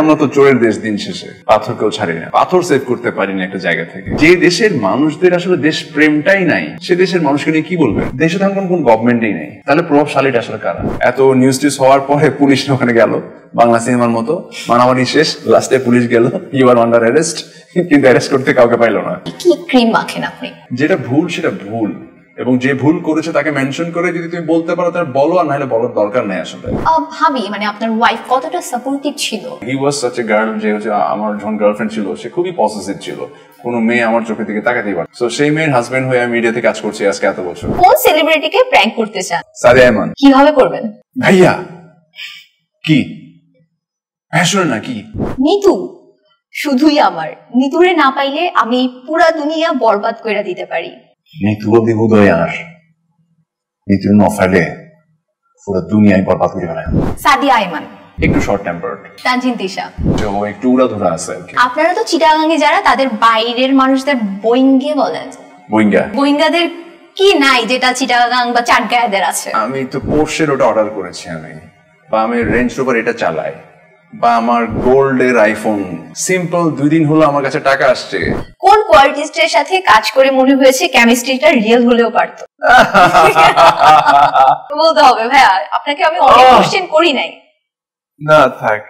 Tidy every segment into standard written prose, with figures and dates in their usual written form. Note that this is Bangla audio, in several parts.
আমরা তো চোরের দেশ, দিন শেষে পাথর কেউ ছাড়ি না, পাথর সেভ করতে পারি না একটা জায়গা থেকে। যে দেশের মানুষদের আসলে দেশ প্রেমটাই নাই, সে দেশের মানুষকে নিয়ে কি বলবে? দেশে তখন কোন গভর্নমেন্টই নেই, তাহলে প্রভাবশালীটা আসলে কারা? এত নিউজ টিউজ হওয়ার পরে পুলিশ ওখানে গেল, বাংলা সিনেমার মতো মারামারি শেষ, লাস্টে পুলিশ গেল, ইউ আর আন্ডার অ্যারেস্ট, কিন্তু অ্যারেস্ট করতে কাউকে পাইলো না। কি ক্রিম মাখেন আপনি? যেটা ভুল সেটা ভুল, এবং যে ভুল করেছে তাকে মেনশন করে যদি তুমি বলতে পারো তার বলো, আর নাহলে বলার দরকার নেই আসলে। ভাবি মানে আপনার ওয়াইফ কতটা সাপোর্টিভ ছিল? হি ওয়াজ সাচ এ গার্ল, যে হচ্ছে আমার যখন গার্লফ্রেন্ড ছিল সে খুবই পসেসিভ ছিল, কোনো মেয়ে আমার চোখের দিকে তাকাতেই পারে। সো সেই মেয়ের হাজবেন্ড হয়ে আমি মিডিয়াতে কাজ করছি আজকে এত বছর। কোন সেলিব্রিটিকে প্র্যাঙ্ক করতে চান? সাদিয়া ইমান। কিভাবে করবেন ভাইয়া? কি শুনে না কি নিতু? শুধুই আমার নিতুরে না পাইলে আমি পুরা দুনিয়া বরবাদ করে দিতে পারি। নিতু বলতে বোধহয় আর নিতু না ফাইলে পুরো দুনিয়ায় বরবাদ করে ফেলে। সাদিয়া ইমান একটু শর্ট টেম্পারড, তানজিন তিশা ও একটু উড়াধুরা আছে। আপনারা তো চিটাগাঙ্গে যারা, তাদের বাইরের মানুষদের বইঙ্গে বলেন। বইঙ্গাদের কি নাই যেটা চিটাগাং বা চাটগাঁয়েদের আছে? আমি তো পোর্শের ওটা অর্ডার করেছি আমি, বা আমি রেঞ্জ রোভার এটা চালাই, বা আমার গোল্ডের আইফোন সিম্পল 2 দিন হলো আমার কাছে টাকা আসছে। কোন কোয়ালিটিস্টের সাথে কাজ করে মনে হয়েছে কেমিস্ট্রিটা রিয়েল হলেও পারতো? বলতে হবে ভাইয়া, আপনাকে আমি অনেক কোশ্চেন করি নাই। না থাক,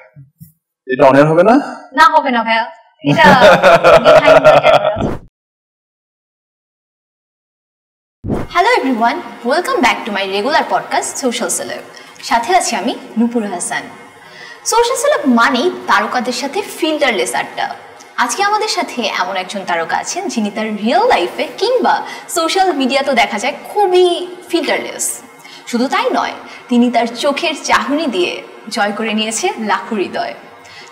এটা অনেক হবে না। না হবে না ভাইয়া, এটা hello everyone, welcome back to my regular podcast social celeb. সাথে আছি আমি নূপুর হাসান। সোশ্যাল সেলেব মানেই তারকাদের সাথে ফিল্টারলেস আড্ডা। আজকে আমাদের সাথে এমন একজন তারকা আছেন যিনি তার রিয়েল লাইফে কিংবা সোশ্যাল মিডিয়াতেও দেখা যায় খুবই ফিল্টারলেস। শুধু তাই নয়, তিনি তার চোখের চাহনি দিয়ে জয় করে নিয়েছে লাখো হৃদয়।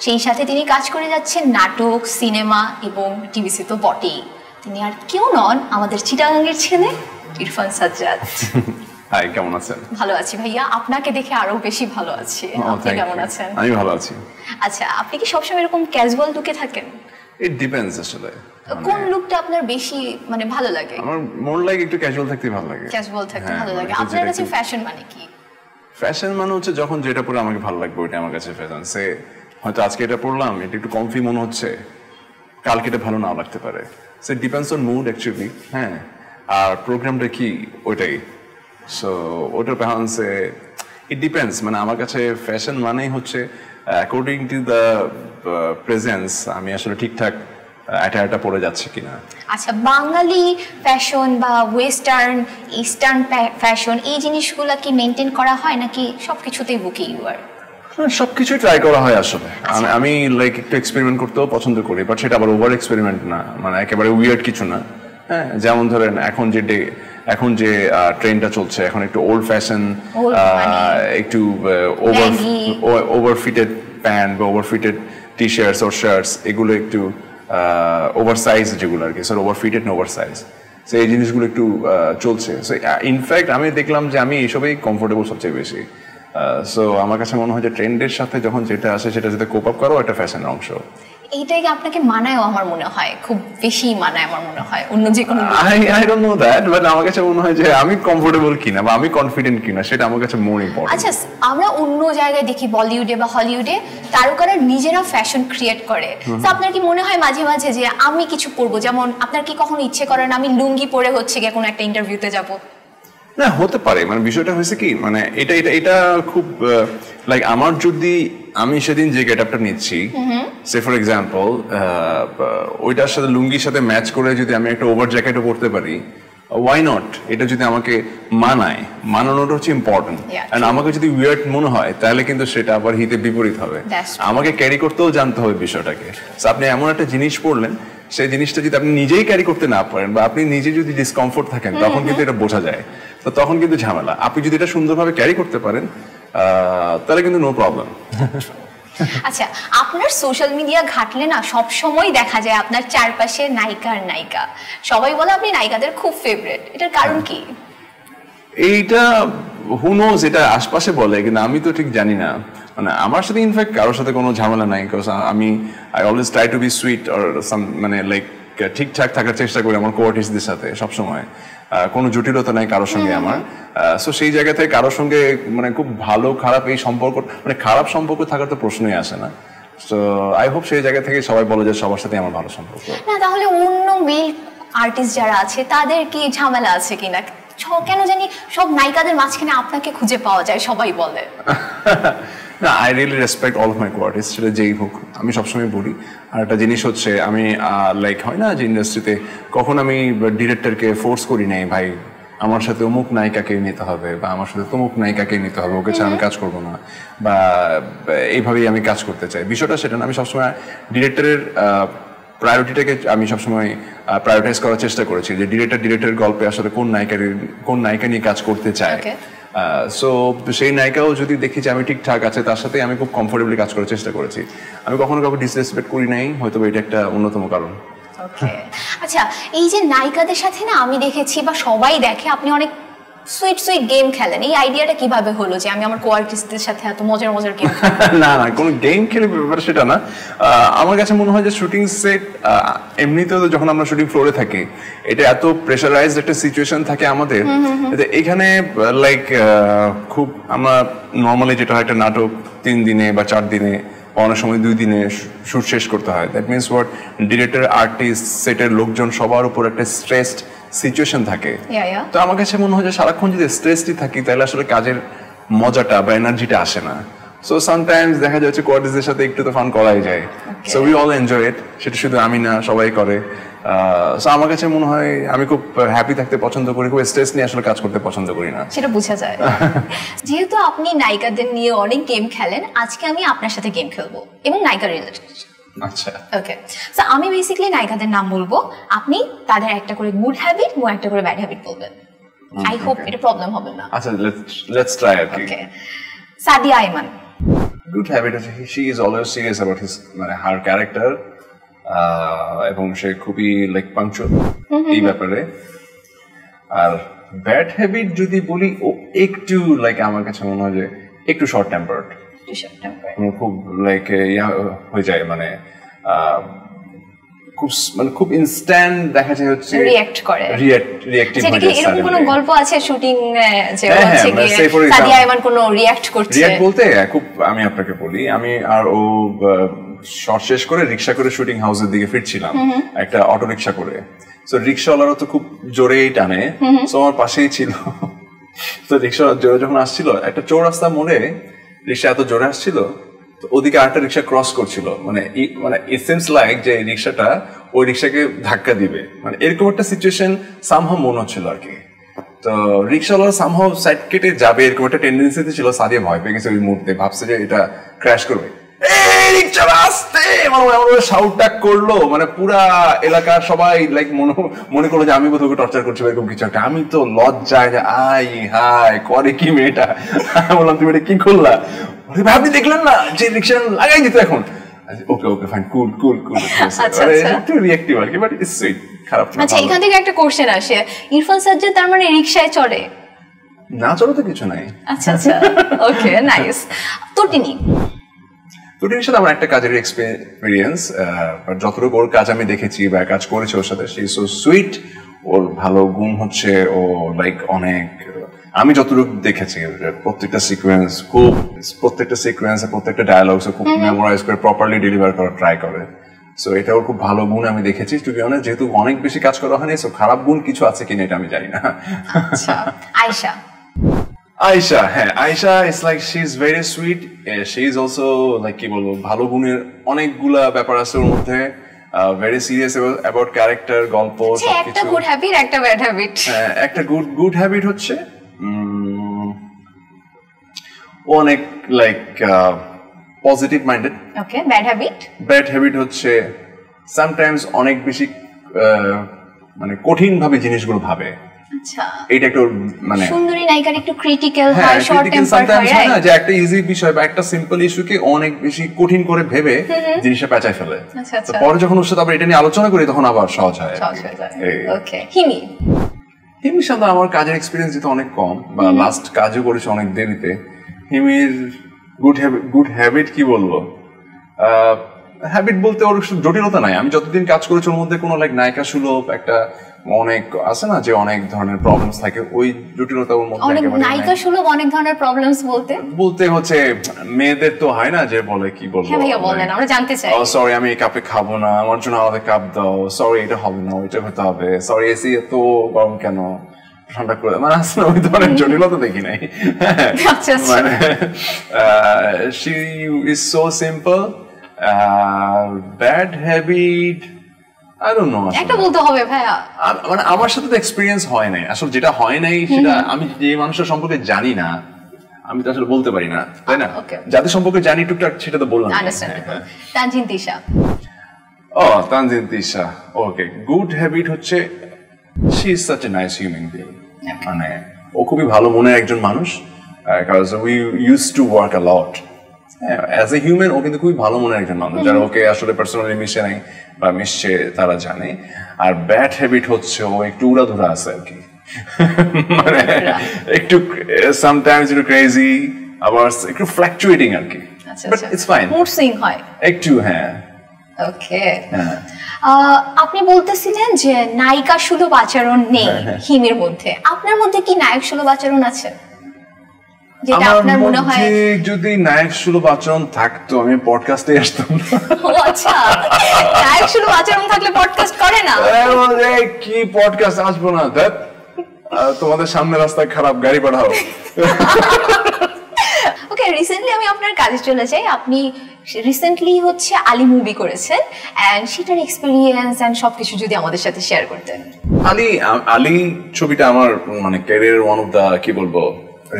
সেই সাথে তিনি কাজ করে যাচ্ছেন নাটক, সিনেমা এবং টিভিসি তো বটেই। তিনি আর কেউ নন, আমাদের চিটাগাঙ্গের ছেলে ইরফান সাজ্জাদ। হাই, কেমন আছেন? ভালো আছি ভাইয়া, আপনাকে দেখে আরো বেশি ভালো আছি। আপনি কেমন আছেন? আমি ভালো আছি। আচ্ছা, আপনি কি সবসময় এরকম ক্যাজুয়াল লুকে থাকেন? ইট ডিপেন্ডস আসলে। কোন লুকটা আপনার বেশি মানে ভালো লাগে? আমার মোর লাইক একটু ক্যাজুয়াল থাকতে ভালো লাগে। ক্যাজুয়াল থাকতে ভালো লাগে। আপনার কাছে ফ্যাশন মানে কি? ফ্যাশন মানে হচ্ছে যখন যেটা পরে আমাকে ভালো লাগবে ওইটা আমার কাছে ফ্যাশন। সে হয়তো আজকে এটা পরলাম, এটা একটু কমফি মনে হচ্ছে, কালকে এটা ভালো নাও লাগতে পারে। So depends on mood actually. হ্যাঁ, আর প্রোগ্রামটা কি ওইটাই। সো ওটার ব্যালেন্সে ইট ডিপেন্ডস। মানে আমার কাছে ফ্যাশন মানেই হচ্ছে অ্যাকর্ডিং টু দ্য প্রেজেন্স আমি আসলে ঠিকঠাক এটা পরে যাচ্ছে কিনা। আচ্ছা, বাঙালি ফ্যাশন বা ওয়েস্টার্ন ইস্টার্ন ফ্যাশন এই জিনিসগুলো কি মেনটেন করা হয় নাকি সবকিছুতেই বুকি ইউ আর? সবকিছুই ট্রাই করা হয় আসলে। আমি লাইক একটু এক্সপেরিমেন্ট করতেও পছন্দ করি, বাট সেটা আবার ওভার এক্সপেরিমেন্ট না, মানে একেবারে উইয়ার্ড কিছু না। হ্যাঁ, যেমন ধরেন এখন যে ট্রেন্ডটা চলছে, এখন একটু ওল্ড ফ্যাশন, একটু ওভার ফিটেড প্যান্ট বা ওভার ফিটেড টি শার্টস ওর শার্টস, এগুলো একটু ওভার সাইজ, যেগুলো আর কি স্যার ওভার ফিটেড না ওভার সাইজ, সো এই জিনিসগুলো একটু চলছে। সো ইনফ্যাক্ট আমি দেখলাম যে আমি এইসবেই কমফোর্টেবল সবচেয়ে বেশি। সো আমার কাছে মনে হয় যে ট্রেন্ডের সাথে যখন যেটা আসে সেটা যাতে কোপ আপ করো, একটা ফ্যাশনের অংশ। এইটাই আপনাকে মানায়ও আমার মনে হয়, খুব বেশি মানায় আমার মনে হয় অন্য যে কোনো। I don't know that, but আমার কাছে মনে হয় যে আমি কমফোর্টেবল কিনা বা আমি কনফিডেন্ট কিনা সেটা আমার কাছে মোর ইম্পর্টেন্ট। আচ্ছা, আমরা অন্য জায়গায় দেখি বলিউডে বা হলিউডে তারকারা নিজেরা ফ্যাশন ক্রিয়েট করে। তো আপনার কি মনে হয় মাঝে মাঝে যে আমি কিছু পরবো? যেমন আপনার কি কখনো ইচ্ছে করে না আমি লুঙ্গি পরে হচ্ছে গিয়ে কোনো একটা ইন্টারভিউতে যাব? না, হতে পারে। মানে বিষয়টা হয়েছে কি, মানে এটা খুব লাইক আমার যদি আমি সেদিন যে গেটআপটা নিচ্ছি, সে ফর এক্সাম্পল ওইটার সাথে লুঙ্গির সাথে ম্যাচ করে যদি আমি একটা ওভার জ্যাকেটও পরতে পারি, ওয়াই নট? এটা যদি আমাকে মানানোটা হচ্ছে ইম্পর্টেন্ট। এন্ড আমাকে যদি উইয়ার্ড মনে হয় তাহলে কিন্তু সেটা আবার হিতে বিপরীত হবে। আমাকে ক্যারি করতেও জানতে হবে বিষয়টাকে। আপনি এমন একটা জিনিস পড়লেন, সেই জিনিসটা যদি আপনি নিজেই ক্যারি করতে না পারেন বা আপনি নিজে যদি ডিসকমফোর্ট থাকেন, তখন কিন্তু এটা বোঝা যায়। তো তখন কিন্তু ঝামেলা। আপনি যদি এটা সুন্দরভাবে ক্যারি করতে পারেন তাহলে কিন্তু নো প্রবলেম। আচ্ছা, আপনার সোশ্যাল মিডিয়া ঘাটলে না সব সময় দেখা যায় আপনার চারপাশে নায়িকা আর নায়িকা। সবাই বলে আপনি নায়িকাদের খুব ফেভারিট, এটার কারণ কি? এইটা হু নোজ, এটা আশপাশে বলে, কিন্তু আমি তো ঠিক জানি না। মানে আমার সাথে ইনফ্যাক্ট কারোর সাথে কোনো ঝামেলা নাই, because I always try to be sweet or some, মানে লাইক ঠিকঠাক থাকার চেষ্টা করি আমার কোয়ার্টিসদের সাথে সবসময়। কোনো জটিলতা নাই কারোর সঙ্গে আমার। সো সেই জায়গা থেকে কারোর সঙ্গে মানে খুব ভালো খারাপ এই সম্পর্ক, মানে খারাপ সম্পর্ক থাকার তো প্রশ্নই আসে না। তো আই হোপ সেই জায়গা থেকে সবাই বলে যে সবার সাথে আমার ভালো সম্পর্ক। না তাহলে অন্য মেল আর্টিস্ট যারা আছে তাদের কি ঝামেলা আছে কিনা? কেন জানি সব নায়িকাদের মাঝখানে আপনাকে খুঁজে পাওয়া যায় সবাই বলে। না, I really respect all of my co-artist, সেটা যেই হোক। আমি সবসময় বলি, আর একটা জিনিস হচ্ছে আমি লাইক হয় না যে ইন্ডাস্ট্রিতে কখন আমি ডিরেক্টরকে ফোর্স করি নাই ভাই আমার সাথে অমুক নায়িকাকে নিতে হবে বা আমার সাথে তমুক নায়িকাকে নিতে হবে, ওকে ছাড়া আমি কাজ করবো না বা এইভাবেই আমি কাজ করতে চাই। বিষয়টা সেটা না, আমি সবসময় ডিরেক্টরের প্রায়োরিটিটাকে আমি সবসময় প্রায়োরিটাইজ করার চেষ্টা করেছি যে ডিরেক্টরের গল্পে আসলে কোন নায়িকা নিয়ে কাজ করতে চায়। সো সেই নায়িকাও যদি দেখি যে আমি ঠিকঠাক আছে তার সাথে আমি খুব কমফোর্টেবলি কাজ করার চেষ্টা করেছি। আমি কখনো কাউকে ডিসরেসপেক্ট করি নাই, হয়তো এটা একটা অন্যতম কারণ। আচ্ছা, এই যে নায়িকাদের সাথে না আমি দেখেছি বা সবাই দেখে আপনি অনেক সুইট সুইট গেম খেলেন, এই আইডিয়াটা কিভাবে হলো যে আমি আমার কোয়ার্টিস্টদের সাথে এত মজার মজার গেম? না না, কোনো গেম খেলে ব্যাপার সেটা না। আমার কাছে মনে হয় যে শুটিং সেট এমনিতেও যখন আমরা শুটিং ফ্লোরে থাকি এটা এত প্রেশারাইজড একটা সিচুয়েশন থাকে আমাদের, এখানে লাইক খুব আমরা নর্মালি যেটা হয় একটা নাটক 3 দিনে বা 4 দিনে, অনেক সময় 2 দিনে শুট শেষ করতে হয়। That means what, director, artist, সেটের লোকজন সবার উপর একটা স্ট্রেসড সিচুয়েশন থাকে। তো আমার কাছে মনে হয় যে সারাক্ষণ যদি স্ট্রেসটি থাকি তাহলে আসলে কাজের মজাটা বা এনার্জিটা আসে না। সো সামটাইমস দেখা যাচ্ছে কোয়ার্টিস্টদের সাথে একটু তো ফান করাই যায়। So we all enjoy it, সেটা শুধু আমি না সবাই করে। সো আমার কাছে মনে হয় আমি খুব হ্যাপি থাকতে পছন্দ করি, খুব স্ট্রেস নিয়ে আসলে কাজ করতে পছন্দ করি না, সেটা বোঝা যায়। যেহেতু আপনি নায়িকাদের নিয়ে অনেক গেম খেলেন, আজকে আমি আপনার সাথে গেম খেলবো এবং নায়িকা রিলেটেড। আচ্ছা, ওকে। সো আমি বেসিক্যালি নায়িকাদের নাম বলবো, আপনি তাদের একটা করে গুড হ্যাবিট এবং একটা করে ব্যাড হ্যাবিট বলবেন। আই হোপ এটা প্রবলেম হবে না। আচ্ছা, let's try. Okay. Sadia Aiman. Good habit আছে, she is always serious about his মানে হার ক্যারেক্টার, এবং সে খুবই লাইক পাংচুয়াল এই ব্যাপারে। আর ব্যাড হ্যাবিট যদি বলি, ও একটু লাইক আমার কাছে মনে হয় যে একটু শর্ট টেম্পারড, খুব লাইক হয়ে যায়, মানে খুব ইনস্ট্যান্ট দেখা যায় হচ্ছে রিঅ্যাক্ট করে, রিঅ্যাক্টিভ হয়ে যায়। এরকম কোনো গল্প আছে শুটিং যে হচ্ছে কি সাদিয়া আইমান কোনো রিঅ্যাক্ট করছে? রিঅ্যাক্ট বলতে খুব, আমি আপনাকে বলি, আমি আর ও শর্ট শেষ করে রিক্সা করে শুটিং হাউসের দিকে ফিরছিলাম, একটা অটো রিক্সা করে। তো রিক্সাওয়ালারও তো খুব জোরেই টানে, তো আমার পাশেই ছিল। তো রিক্সা জোরে যখন আসছিল একটা চৌরাস্তা মোড়ে, রিক্সা এত জোরে আসছিল তো ওদিকে আরেকটা রিক্সা ক্রস করছিল, মানে ইট সিমস লাইক যে রিক্সাটা ওই রিক্সাকে ধাক্কা দিবে, মানে এরকম একটা সিচুয়েশন সামহাউ মনে হচ্ছিল আর কি। তো রিক্সাওয়ালা সামহাউ সাইড কেটে যাবে এরকম একটা টেন্ডেন্সিতে ছিল। সাদিয়া ভয় পেয়ে গেছে ওই মুহূর্তে, ভাবছে যে এটা ক্র্যাশ করবে, করলো, মানে পুরা এলাকার সবাই লাইক মনে করলো যে আমি বোধহয় টর্চার করছি এরকম কিছু একটা। আমি তো লজ্জায় যে আই হাই করে কি মেয়েটা, বললাম তুমি এটা কি করলা? আপনি দেখলেন না যে রিক্সা লাগাই দিত এখন? ওকে ওকে ফাইন, কুল কুল কুল। একটু রিঅ্যাক্টিভ আর কি, বাট ইটস সুইট, খারাপ না। আচ্ছা, এখান থেকে একটা কোশ্চেন আসে, ইরফান সাজ্জাদ তার মানে রিকশায় চড়ে? না, চড়ে তো কিছু নাই। আচ্ছা আচ্ছা, ওকে, নাইস। তটিনী, তটিনীর সাথে আমার একটা কাজের এক্সপেরিয়েন্স, যতটুকু ওর কাজ আমি দেখেছি বা কাজ করেছি ওর সাথে, সে সো সুইট। ওর ভালো গুণ হচ্ছে ও লাইক অনেক, আমি যতটুকু দেখেছি প্রত্যেকটা সিকোয়েন্স প্রত্যেকটা ডায়ালগস খুব মেমোরাইজ করে প্রপারলি ডেলিভার করার ট্রাই করে। সো এটা ওর খুব ভালো গুণ আমি দেখেছি। টু বি অনেস্ট, যেহেতু অনেক বেশি কাজ করা হয়নি, সো খারাপ গুণ কিছু আছে কিনা এটা আমি জানি না। আচ্ছা, আয়েশা। আয়েশা, হ্যাঁ, Ayesha is like she is very sweet. She is also like কি বলবো, ভালো গুণের অনেকগুলা ব্যাপার আছে ওর মধ্যে। ভেরি সিরিয়াস অ্যাবাউট ক্যারেক্টার, গল্প, সবকিছু। একটা গুড হ্যাবিট, একটা ব্যাড হ্যাবিট। একটা গুড হ্যাবিট হচ্ছে অনেক লাইক পজিটিভ মাইন্ডেড। ওকে, ব্যাড হ্যাবিট হচ্ছে সামটাইমস অনেক বেশি মানে কঠিন ভাবে জিনিসগুলো ভাবে। আচ্ছা, এটা একটা মানে সুন্দরী নায়িকার একটু ক্রিটিক্যাল হয়, শর্ট টেম্পার হয় না, যে একটা ইজি বিষয় বা একটা সিম্পল ইস্যুকে অনেক বেশি কঠিন করে ভেবে জিনিসটা পেঁচায় ফেলে। তো পরে যখন ওর সাথে আবার এটা নিয়ে আলোচনা করি তখন আবার সহজ হয়। ওকে। হিমির সাথে আমার কাজের এক্সপিরিয়েন্স যেহেতু অনেক কম, বা লাস্ট কাজও করেছে অনেক দেরিতে, হিমির গুড হ্যাবিট কি বলবো, হ্যাবিট বলতে ওর জটিলতা নাই। আমি যতদিন কাজ করেছি ওর মধ্যে কোনো লাইক নায়িকা সুলভ একটা অনেক আছে না যে অনেক ধরনের প্রবলেমস থাকে, ওই জটিলতা ওর মধ্যে অনেক নায়িকা সুলভ অনেক ধরনের প্রবলেমস বলতে হচ্ছে মেয়েদের তো হয় না যে বলে কি বলবো, হ্যাঁ ভাইয়া বলেন, আমরা জানতে চাই। সরি আমি এই কাপে খাবো না, আমার জন্য আলাদা কাপ দাও, সরি এটা হবে না ওইটা হতে হবে, সরি এসি এত গরম কেন, ঠান্ডা করে, মানে আসলে ওই ধরনের জটিলতা দেখি নাই। মানে she is so simple. Bad habit I don't know, একটা বলতে হবে ভাইয়া, মানে আমার সাথে তো এক্সপেরিয়েন্স হয় নাই আসলে, যেটা হয় নাই সেটা আমি যে মানুষের সম্পর্কে জানি না আমি তো আসলে বলতে পারি না, তাই না? যাদের সম্পর্কে জানি টুকটাক সেটা তো বললাম। তানজিন তিশা, তানজিন তিশা, ওকে, গুড হ্যাবিট হচ্ছে she is such a nice human being, মানে ও খুবই ভালো মনের একজন মানুষ, because we used to work a lot as a human, ও কিন্তু খুবই ভালো মনের একজন মানুষ, যারা ওকে আসলে পার্সোনালি মিশে নাই বা মিশছে তারা জানে। আর ব্যাড হ্যাবিট হচ্ছে ও একটু উড়াধুরা আছে আর কি, মানে একটু সামটাইমস একটু ক্রেজি, আবার একটু ফ্ল্যাকচুয়েটিং আর কি, but it's fine, mood swing হয় একটু। হ্যাঁ, ওকে। আপনি বলতেছিলেন যে নায়িকা সুলভ আচরণ নেই হিমের মধ্যে, আপনার মধ্যে কি নায়ক সুলভ আচরণ আছে? যেটা আপনার মনে হয় যদি নায়ক সুলভ আচরণ থাকতো আমি পডকাস্টে আসতাম না। ও আচ্ছা, নায়ক সুলভ আচরণ থাকলে পডকাস্ট করে না? কি পডকাস্ট আসবো না, তোমাদের সামনে রাস্তায় খারাপ গাড়ি পাঠাও। ওকে, রিসেন্টলি আমি আপনার কাজে চলে যাই। আপনি রিসেন্টলি হচ্ছে আলী মুভি করেছেন, এন্ড সেটার এক্সপেরিয়েন্স এন্ড সবকিছু যদি আমাদের সাথে শেয়ার করতেন। আলী ছবিটা আমার মানে ক্যারিয়ারের ওয়ান অফ দা কি বলবো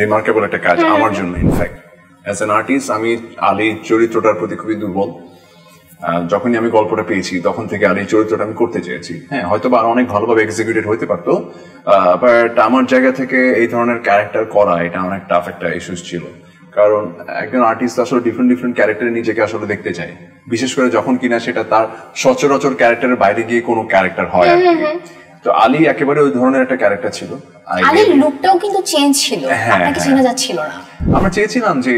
রিমার্কেবল একটা কাজ আমার জন্য। ইনফ্যাক্ট অ্যাজ অ্যান আর্টিস্ট আমি আলী চরিত্রটার প্রতি খুবই দুর্বল। যখনই আমি গল্পটা পেয়েছি তখন থেকে আলী চরিত্রটা আমি করতে চেয়েছি। হ্যাঁ, হয়তো বা অনেক ভালোভাবে এক্সিকিউটেড হইতে পারতো, বাট আমার জায়গা থেকে এই ধরনের ক্যারেক্টার করা এটা অনেক টাফ একটা ইস্যুস ছিল। কারণ একজন আর্টিস্ট আসলে ডিফারেন্ট ক্যারেক্টারে নিজেকে আসলে দেখতে চায়, বিশেষ করে যখন কিনা সেটা তার সচরাচর ক্যারেক্টারের বাইরে গিয়ে কোনো ক্যারেক্টার হয় আর কি। তো আলী একেবারে ওই ধরনের একটা ক্যারেক্টার ছিল। আলীর লুকটাও কিন্তু চেঞ্জ ছিল, আপনাকে চেনা যাচ্ছিল না। আমরা চেয়েছিলাম যে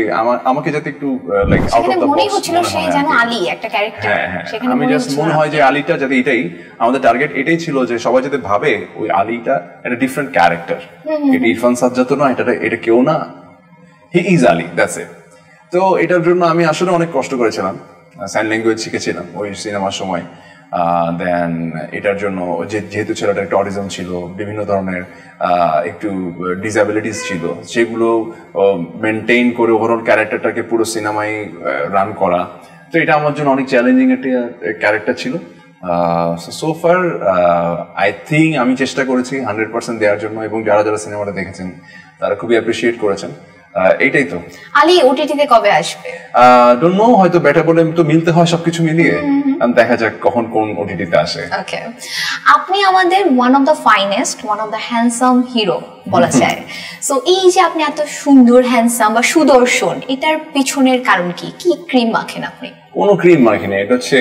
আমাকে যাতে একটু like out of the box মনে হচ্ছিল, সেই যেন আলী একটা ক্যারেক্টার। সেখানে আমি জাস্ট মনে হয় যে আলীটা যাতে এটাই আমাদের টার্গেট, এটাই ছিল যে সবাই যাতে ভাবে ওই আলীটা একটা ডিফারেন্ট ক্যারেক্টার, এটা ইরফান সাজ্জাদ না, এটা কেউ না, he is Ali, that's it. তো এটার জন্য আমি আসলে অনেক কষ্ট করেছিলাম, সাইন ল্যাঙ্গুয়েজ শিখেছিলাম ওই সিনেমার সময়। দেন এটার জন্য যেহেতু ছেলেটা একটা অটিজম ছিল, বিভিন্ন ধরনের একটু ডিসএবিলিটিস ছিল, সেগুলো মেনটেইন করে ওভারঅল ক্যারেক্টারটাকে পুরো সিনেমায় রান করা, তো এটা আমার জন্য অনেক চ্যালেঞ্জিং একটা ক্যারেক্টার ছিল। সো ফার আই থিঙ্ক আমি চেষ্টা করেছি 100% দেওয়ার জন্য, এবং যারা যারা সিনেমাটা দেখেছেন তারা খুবই অ্যাপ্রিসিয়েট করেছেন। এইটাই তো। আলী ওটিটিতে কবে আসবে? ডোন্ট নো, হয়তো বেটার বলে তো মিলতে হয় সবকিছু মিলিয়ে, দেখা যাক কখন কোন ওটিটিতে আসে। ওকে, আপনি আমাদের one of the finest, one of the handsome hero বলা যায়। সো এই যে আপনি এত সুন্দর, হ্যান্ডসাম বা সুদর্শন, এটার পিছনের কারণ কি? কি ক্রিম মাখেন আপনি? কোনো ক্রিম মাখি না, এটা হচ্ছে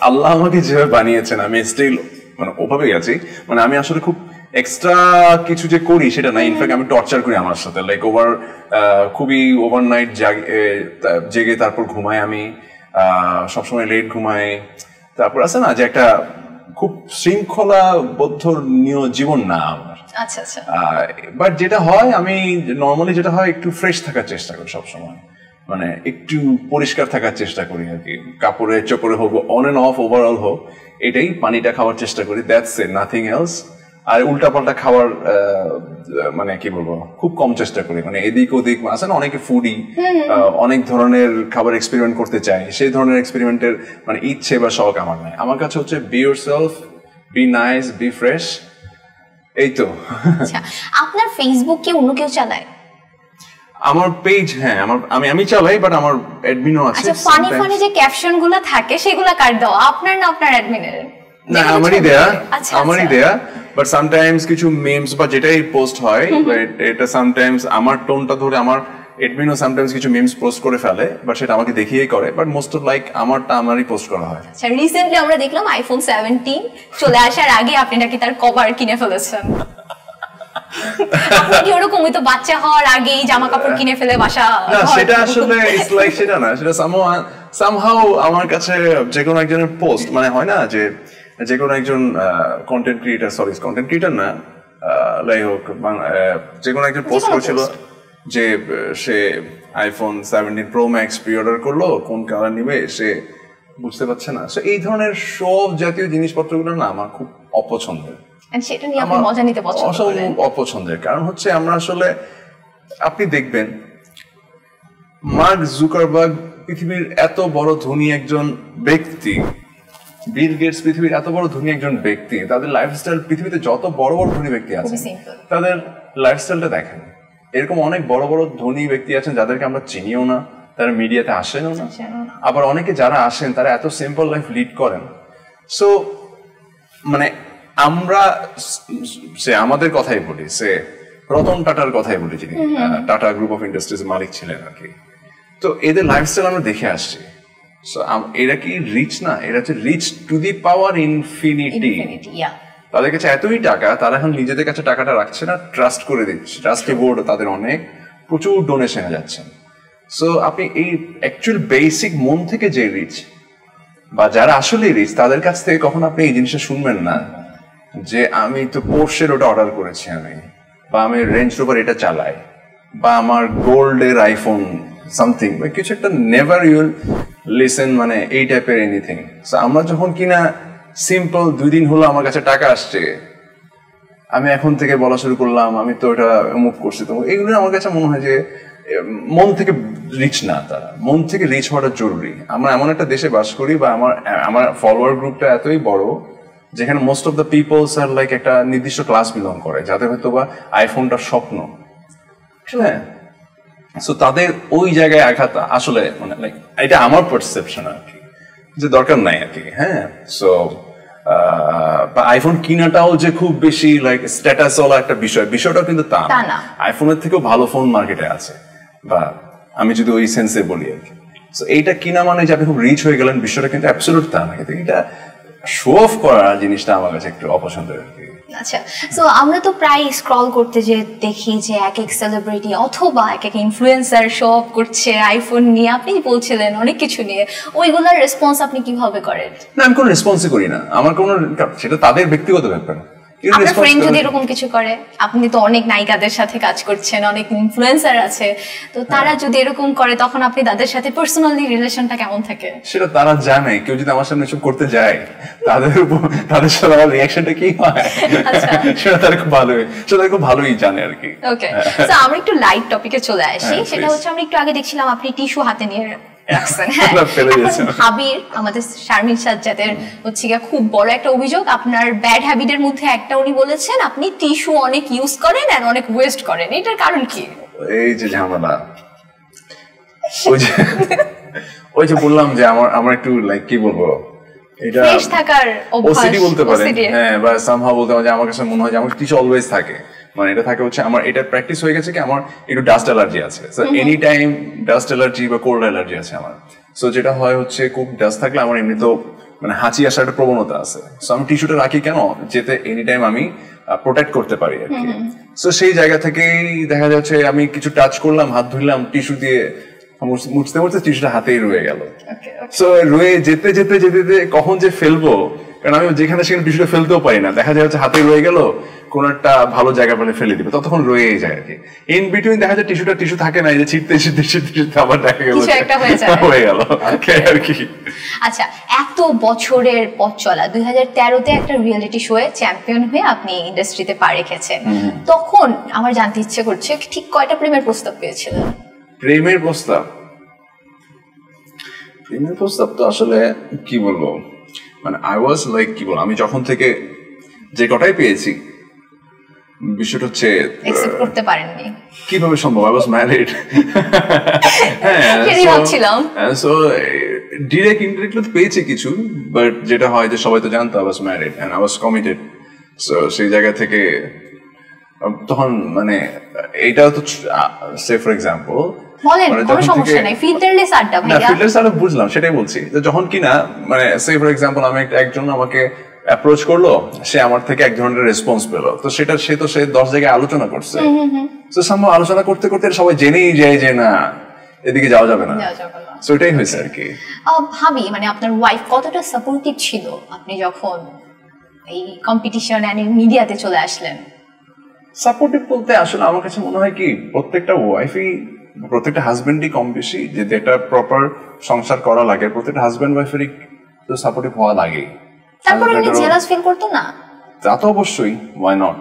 আল্লাহ আমাকে যেভাবে বানিয়েছেন আমি স্টিল মানে ওভাবেই আছি। মানে আমি আসলে খুব এক্সট্রা কিছু যে করি সেটা না, ইনফ্যাক্ট আমি টর্চার করি আমার সাথে, লাইক খুবই ওভারনাইট জেগে তারপর ঘুমাই আমি, সবসময় লেট ঘুমাই, তারপর আছে না যে একটা খুব শৃঙ্খলাবদ্ধ জীবন না আমার। আচ্ছা আচ্ছা। বাট যেটা হয়, আমি নর্মালি যেটা হয় একটু ফ্রেশ থাকার চেষ্টা করি সবসময়, মানে একটু পরিষ্কার থাকার চেষ্টা করি আর কি, কাপড়ে চোপড়ে হোক, অন এন্ড অফ ওভারঅল হোক, এটাই। পানিটা খাওয়ার চেষ্টা করি, দ্যাটস ইট, নাথিং এলস। আর উল্টাপাল্টা খাওয়ার মানে কি বলবো খুব কম চেষ্টা করি, মানে এদিক ওদিক আছে না অনেকে ফুডি, অনেক ধরনের খাবার এক্সপেরিমেন্ট করতে চাই, সেই ধরনের এক্সপেরিমেন্টের মানে ইচ্ছে বা শখ আমার নাই। আমার কাছে হচ্ছে be yourself, be nice, be fresh, এই তো। আচ্ছা, আপনার ফেসবুক কি অন্য কেউ চালায়? আমার পেজ, হ্যাঁ, আমি চালাই, বাট আমার অ্যাডমিনও আছে। আচ্ছা, ফানি যে ক্যাপশনগুলো থাকে সেগুলো কার দাও, আপনার না আপনার অ্যাডমিনের? না, আমারই দেয়া, বাট সামটাইমস কিছু মিমস বা যেটাই পোস্ট হয়, এটা সামটাইমস আমার টোনটা ধরে আমার এডমিনও সামটাইমস কিছু মিমস পোস্ট করে ফেলে, বাট সেটা আমাকে দেখিয়েই করে, বাট মোস্ট অফ লাইক আমারই পোস্ট করা হয়। আচ্ছা, রিসেন্টলি আমরা দেখলাম আইফোন 17 চলে আসার আগে আপনি নাকি তার কভার কিনে ফেলেছেন। আপনি কি ওরকমই তো বাচ্চা হওয়ার আগেই জামা কাপড় কিনে ফেলে বাসা? না, সেটা আসলে ইটস লাইক সেটা না, সেটা সামহাউ সামহাউ আমার কাছে যে কোনো একজনের পোস্ট মানে হয় না যে কোনো একজন কন্টেন্ট ক্রিয়েটার না যাই হোক যে কোনো একজন পোস্ট করেছিল যে সে iPhone 17 Pro Max pre order করলো, কোন কালার নিবে সে বুঝতে পারছে না। সো এই ধরনের সব জাতীয় জিনিসপত্রগুলো না আমার খুব অপছন্দের। সেটা নিয়ে আপনি মজা নিতে পছন্দ করেন? অপছন্দের কারণ হচ্ছে আমরা আসলে আপনি দেখবেন মার্ক জুকারবার্গ পৃথিবীর এত বড় ধনী একজন ব্যক্তি, বিল গেটস পৃথিবীর এত বড় ধনী একজন ব্যক্তি, তাদের লাইফস্টাইল পৃথিবীতে যত বড় বড় ধনী ব্যক্তি আছে তাদের লাইফস্টাইলটা দেখেন। এরকম অনেক বড় বড় ধনী ব্যক্তি আছেন যাদেরকে আমরা চিনিও না, তারা মিডিয়াতে আসেনও না, আবার অনেকে যারা আসেন তারা এত সিম্পল লাইফ লিড করেন। সো মানে আমরা আমাদের কথাই বলি, রতন টাটার কথাই বলি, যিনি টাটা গ্রুপ অফ ইন্ডাস্ট্রিজ মালিক ছিলেন আর কি। তো এদের লাইফস্টাইল আমরা দেখে আসছি। সো এরা কি রিচ না, এরা হচ্ছে rich to the power infinity. তাদের কাছে এতই টাকা, তারা এখন নিজেদের কাছে টাকাটা রাখছে না, ট্রাস্ট করে দিচ্ছে। ট্রাস্টি বোর্ড তাদের অনেক প্রচুর ডোনেশনে যাচ্ছেন। সো আপনি এই অ্যাকচুয়াল বেসিক মন থেকে যে রিচ বা যারা আসলে রিচ তাদের কাছ থেকে কখন আপনি এই জিনিসটা শুনবেন না যে আমি তো পোর্শের ওটা অর্ডার করেছি আমি, বা আমি রেঞ্জ রোভার এটা চালাই, বা আমার গোল্ডের আইফোন সামথিং বা কিছু একটা। নেভার ইউল লিসেন মানে এই টাইপের এনিথিং। সো আমরা যখন কিনা সিম্পল 2 দিন হলো আমার কাছে টাকা আসছে, আমি এখন থেকে বলা শুরু করলাম আমি তো এটা মুভ করছি, তো এগুলো আমার কাছে মনে হয় যে মন থেকে রিচ না, তারা মন থেকে রিচ হওয়াটা জরুরি। আমরা এমন একটা দেশে বাস করি বা আমার ফলোয়ার গ্রুপটা এতই বড় যেখানে most of the people's R like একটা নির্দিষ্ট ক্লাস বিলং করে, যাদের হয়তো বা আইফোনটা স্বপ্ন। হ্যাঁ, সো তাদের ওই জায়গায় আঘাত আসলে মানে লাইক এটা আমার পারসেপশন আর কি, যে দরকার নাই আর কি। হ্যাঁ, সো আইফোন কিনাটাও যে খুব বেশি লাইক স্ট্যাটাস ওয়ালা একটা বিষয়টা কিন্তু তা না। আইফোনের থেকেও ভালো ফোন মার্কেটে আছে, বা আমি যদি ওই সেন্সে বলি আর কি। সো এইটা কিনা মানে যে আপনি খুব রিচ হয়ে গেলেন বিষয়টা কিন্তু অ্যাবসলিউট তা না, কিন্তু এটা শো অফ করা জিনিসটা আমার কাছে একটু অপছন্দের আর কি। আচ্ছা, সো আমরা তো প্রায় স্ক্রল করতে যে দেখি যে এক এক সেলিব্রিটি অথবা এক এক ইনফ্লুয়েন্সার শো অফ করছে আইফোন নিয়ে, আপনি বলছিলেন অনেক কিছু নিয়ে, ওইগুলোর রেসপন্স আপনি কিভাবে করেন? না, আমি কোনো রেসপন্সই করি না, আমার কোনো, সেটা তাদের ব্যক্তিগত ব্যাপার। আপনার ফ্রেন্ড যদি এরকম কিছু করে, আপনি তো অনেক নায়িকাদের সাথে কাজ করছেন, অনেক ইনফ্লুয়েন্সার আছে, তো তারা যদি এরকম করে তখন আপনি তাদের সাথে পার্সোনালি রিলেশনটা কেমন থাকে? সেটা তারা জানে। কেউ যদি আমার সামনে এসব করতে যায় তাদের সাথে আমার রিঅ্যাকশনটা কি হয় সেটা তারা খুব ভালোই জানে আর কি। ওকে, সো আমরা একটু লাইট টপিকে চলে আসি। সেটা হচ্ছে আমরা একটু আগে দেখছিলাম আপনি টিস্যু হাতে নিয়ে রাখছেন। হ্যাঁ, ভাবির আমাদের শারমিন সাজ্জাদের হচ্ছে গিয়ে খুব বড় একটা অভিযোগ, আপনার ব্যাড হ্যাবিটের মধ্যে একটা উনি বলেছেন আপনি টিস্যু অনেক ইউজ করেন আর অনেক ওয়েস্ট করেন। এটার কারণ কি? এই যে ঝামেলা, ওই যে বললাম যে আমার একটু লাইক কি বলবো, এটা ফ্রেশ থাকার অভ্যাস, ওসিডি বলতে পারেন। হ্যাঁ, বা সামহাউ বলতে পারেন যে আমার কাছে মনে হয় যে আমার টিস্যু অলওয়েজ থাকে। মানে এটা থাকে হচ্ছে আমার এটা প্র্যাকটিস হয়ে গেছে কি আমার একটু ডাস্ট অ্যালার্জি আছে। So any time dust allergy বা কোল্ড অ্যালার্জি আছে আমার। সো যেটা হয় হচ্ছে খুব ডাস্ট থাকলে আমার এমনি তো মানে হাঁচি আসার একটা প্রবণতা আছে। সো আমি টিস্যুটা রাখি কেন, যেতে এনি টাইম আমি প্রোটেক্ট করতে পারি আর কি। সো সেই জায়গা থেকেই দেখা যাচ্ছে আমি কিছু টাচ করলাম, হাত ধুইলাম টিস্যু দিয়ে, মুছতে মুছতে টিস্যুটা হাতেই রয়ে গেল। সো রয়ে যেতে যেতে যেতে যেতে কখন যে ফেলবো, কারণ আমি যেখানে সেখানে টিস্যুটা ফেলতেও পারি না, দেখা যায় হচ্ছে হাতে রয়ে গেল, কোন একটা ভালো জায়গা পেলে ফেলে দিবে, ততক্ষণ রয়েই যায় আর কি। ইন বিটুইন দেখা যায় টিস্যু থাকে না, এই যে ছিটতে আবার দেখা গেল হয়ে গেল আর কি। আচ্ছা, এত বছরের পথ চলা, 2013-তে একটা রিয়েলিটি শোয়ে চ্যাম্পিয়ন হয়ে আপনি ইন্ডাস্ট্রিতে পা রেখেছেন। তখন আমার জানতে ইচ্ছে করছে ঠিক কয়টা প্রেমের প্রস্তাব পেয়েছিলেন? প্রেমের প্রস্তাব তো আসলে কি বলবো, মানে আই ওয়াজ লাইক কি বলবো, আমি যখন থেকে যে কটাই পেয়েছি বিষয়টা হচ্ছে অ্যাকসেপ্ট করতে পারেননি। কিভাবে সম্ভব? I was married. সেটাই ভাবছিলাম। সো ডিরেক্ট ইনডিরেক্টলি পেয়েছি কিছু, বাট যেটা হয় যে সবাই তো জানতো I was married and I was committed. So সেই জায়গা থেকে তখন মানে এইটাও তো সে ফর এক্সাম্পল বুঝলাম, সেটাই বলছি যে যখন কিনা মানে সে ফর এক্সাম্পল আমি একজন আমাকে অ্যাপ্রোচ করলো, সে আমার থেকে এক ধরনের রেসপন্স পেলো, তো সেটা সে 10 জায়গায় আলোচনা করছে। তো আলোচনা করতে করতে সবাই জেনেই যায় যে না এদিকে যাওয়া যাবে না, যাওয়া যাবে না। সো এটাই হয়েছে আর কি। ভাবি মানে আপনার ওয়াইফ কতটা সাপোর্টিভ ছিল আপনি যখন এই কম্পিটিশন এন্ড মিডিয়াতে চলে আসলেন? সাপোর্টিভ বলতে আসলে আমার কাছে মনে হয় কি প্রত্যেকটা ওয়াইফই, প্রত্যেকটা হাজবেন্ডই কম বেশি যদি একটা প্রপার সংসার করা লাগে, প্রত্যেকটা হাজবেন্ড ওয়াইফেরই তো সাপোর্টিভ হওয়া লাগে। তারপরে উনি জেলাস ফিল করতো না? তা তো অবশ্যই, ওয়াই নট,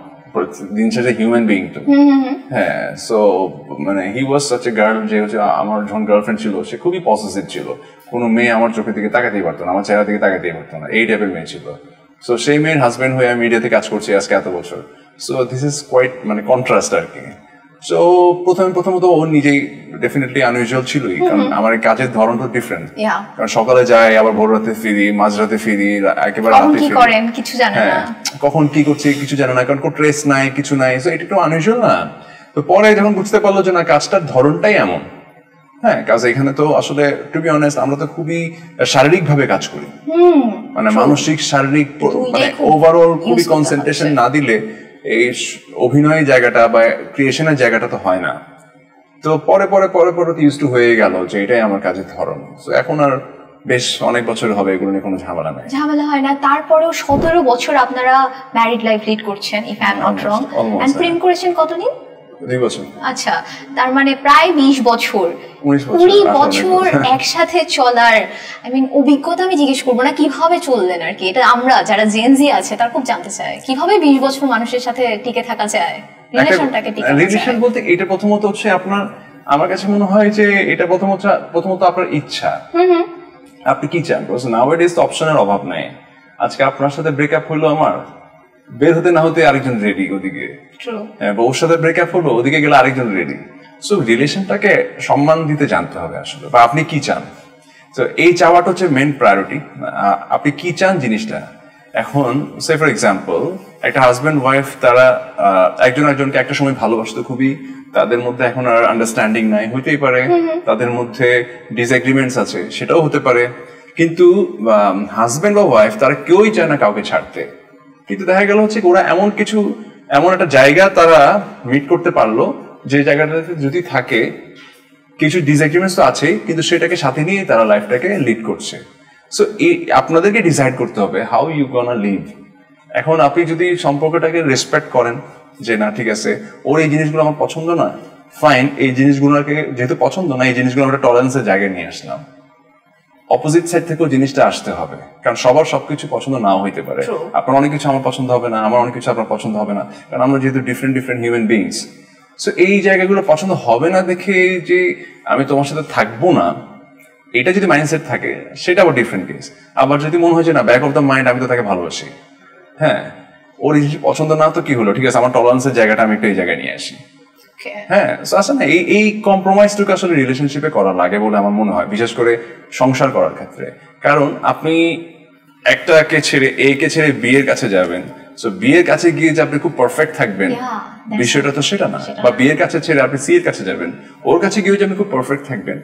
দিন শেষে হিউম্যান বিইং তো। হ্যাঁ, সো মানে হি ওয়াজ সাচ এ গার্ল, যে হচ্ছে আমার যখন গার্লফ্রেন্ড ছিল সে খুবই পসেসিভ ছিল, কোনো মেয়ে আমার চোখের দিকে তাকাতেই পারতো না, আমার চেহারা দিকে তাকাতেই পারতো না, এই টাইপের মেয়ে ছিল। সো সেই মেয়ের হাজবেন্ড হয়ে আমি মিডিয়াতে কাজ করছি আজকে এত বছর, সো দিস ইজ কোয়াইট মানে কন্ট্রাস্ট আর কি। সো প্রথমত ও নিজেই ডেফিনেটলি আনইউজুয়াল ছিলই, কারণ আমার কাজের ধরন তো ডিফারেন্ট। কারণ সকালে যাই, আবার ভোর রাতে ফিরি, মাঝরাতে ফিরি, একেবারে রাতে ফিরি, করেন কিছু জানেন না, কখন কি করছি কিছু জানে না, কারণ কোনো ট্রেস নাই, কিছু নাই। সো এটা একটু আনইউজুয়াল না? তো পরে যখন বুঝতে পারলো যে না কাজটার ধরনটাই এমন, হ্যাঁ, কাজ এখানে তো আসলে টু বি অনেস্ট আমরা তো খুবই শারীরিক ভাবে কাজ করি, মানে মানসিক শারীরিক মানে ওভারঅল খুবই কনসেন্ট্রেশন না দিলে এই অভিনয় জায়গাটা বা ক্রিয়েশনের জায়গাটা তো হয় না। তো পরে ইউজ টু হয়ে গেল যে এটাই আমার কাজের ধরন। তো এখন আর বেশ অনেক বছর হবে এগুলো নিয়ে কোনো ঝামেলা নাই, ঝামেলা হয় না। তারপরেও 17 বছর আপনারা ম্যারিড লাইফ লিড করছেন, if I am not wrong, and প্রেম করেছেন কতদিন? 2 বছর। আচ্ছা, তার মানে প্রায় 20 বছর, 20 বছর একসাথে চলার আই মিন অভিজ্ঞতা আমি জিজ্ঞেস করবো না, কিভাবে চললেন আর কি, এটা আমরা যারা জেনজি আছে তার খুব জানতে চাই, কিভাবে 20 বছর মানুষের সাথে টিকে থাকা যায়, রিলেশনটাকে টিকে থাকা যায়। রিলেশন বলতে এটা প্রথমত হচ্ছে আপনার, আমার কাছে মনে হয় যে এটা প্রথমত আপনার ইচ্ছা, আপনি কি চান। নাওয়াডেজ তো অপশনের অভাব নাই। আজকে আপনার সাথে ব্রেকআপ হলো, আমার বের হতে না হতে আরেকজন রেডি ওদিকে, বা ওর সাথে ব্রেকআপ হলো ওদিকে গেলে আরেকজন রেডি। সো রিলেশনটাকে সম্মান দিতে জানতে হবে আসলে, বা আপনি কি চান। তো এই চাওয়াটা হচ্ছে মেইন প্রায়োরিটি, আপনি কি চান জিনিসটা। এখন সে ফর এক্সাম্পল একটা হাজব্যান্ড ওয়াইফ তারা একজন একজনকে একটা সময় ভালোবাসতো খুবই, তাদের মধ্যে এখন আর আন্ডারস্ট্যান্ডিং নাই, হইতেই পারে তাদের মধ্যে ডিসএগ্রিমেন্টস আছে, সেটাও হতে পারে, কিন্তু হাজব্যান্ড বা ওয়াইফ তারা কেউই চায় না কাউকে ছাড়তে। কিন্তু দেখা গেল হচ্ছে ওরা এমন একটা জায়গা তারা মিট করতে পারলো যে জায়গাটাতে যদি থাকে কিছু ডিসএগ্রিমেন্টস তো আছেই, কিন্তু সেটাকে সাথে নিয়ে তারা লাইফটাকে লিড করছে। সো আপনাদেরকে ডিসাইড করতে হবে হাউ ইউ গোনা লিভ। এখন আপনি যদি সম্পর্কটাকে রেসপেক্ট করেন যে না ঠিক আছে ওর এই জিনিসগুলো আমার পছন্দ না, ফাইন, এই জিনিসগুলোকে যেহেতু পছন্দ না, এই জিনিসগুলো আমরা টলারেন্সের জায়গায় নিয়ে আসলাম। অপোজিট সাইড থেকেও জিনিসটা আসতে হবে, কারণ সবার সবকিছু পছন্দ নাও হইতে পারে। আপনার অনেক কিছু আমার পছন্দ হবে না, আমার অনেক কিছু আপনার পছন্দ হবে না, কারণ আমরা যেহেতু ডিফারেন্ট হিউম্যান বিইংস। সো এই জায়গাগুলো পছন্দ হবে না দেখে যে আমি তোমার সাথে থাকবো না, এটা যদি মাইন্ডসেট থাকে সেটা আবার ডিফারেন্ট কেস। আবার যদি মনে হয় যে না ব্যাক অফ দ্য মাইন্ড আমি তো তাকে ভালোবাসি, হ্যাঁ ওর এই পছন্দ না তো কি হলো, ঠিক আছে আমার টলারেন্সের জায়গাটা আমি একটু এই জায়গায় নিয়ে আসি। হ্যাঁ, আসলে এই কম্প্রোমাইজটুকু আসলে রিলেশনশিপে করা লাগে বলে আমার মনে হয়, বিশেষ করে সংসার করার ক্ষেত্রে। কারণ আপনি একটাকে ছেড়ে একে ছেড়ে বিয়ের কাছে যাবেন, সো বিয়ের কাছে গিয়ে যে আপনি খুব পারফেক্ট থাকবেন বিষয়টা তো সেটা না, বা বিয়ের কাছে ছেড়ে আপনি সি এর কাছে যাবেন, ওর কাছে গিয়ে যে আপনি খুব পারফেক্ট থাকবেন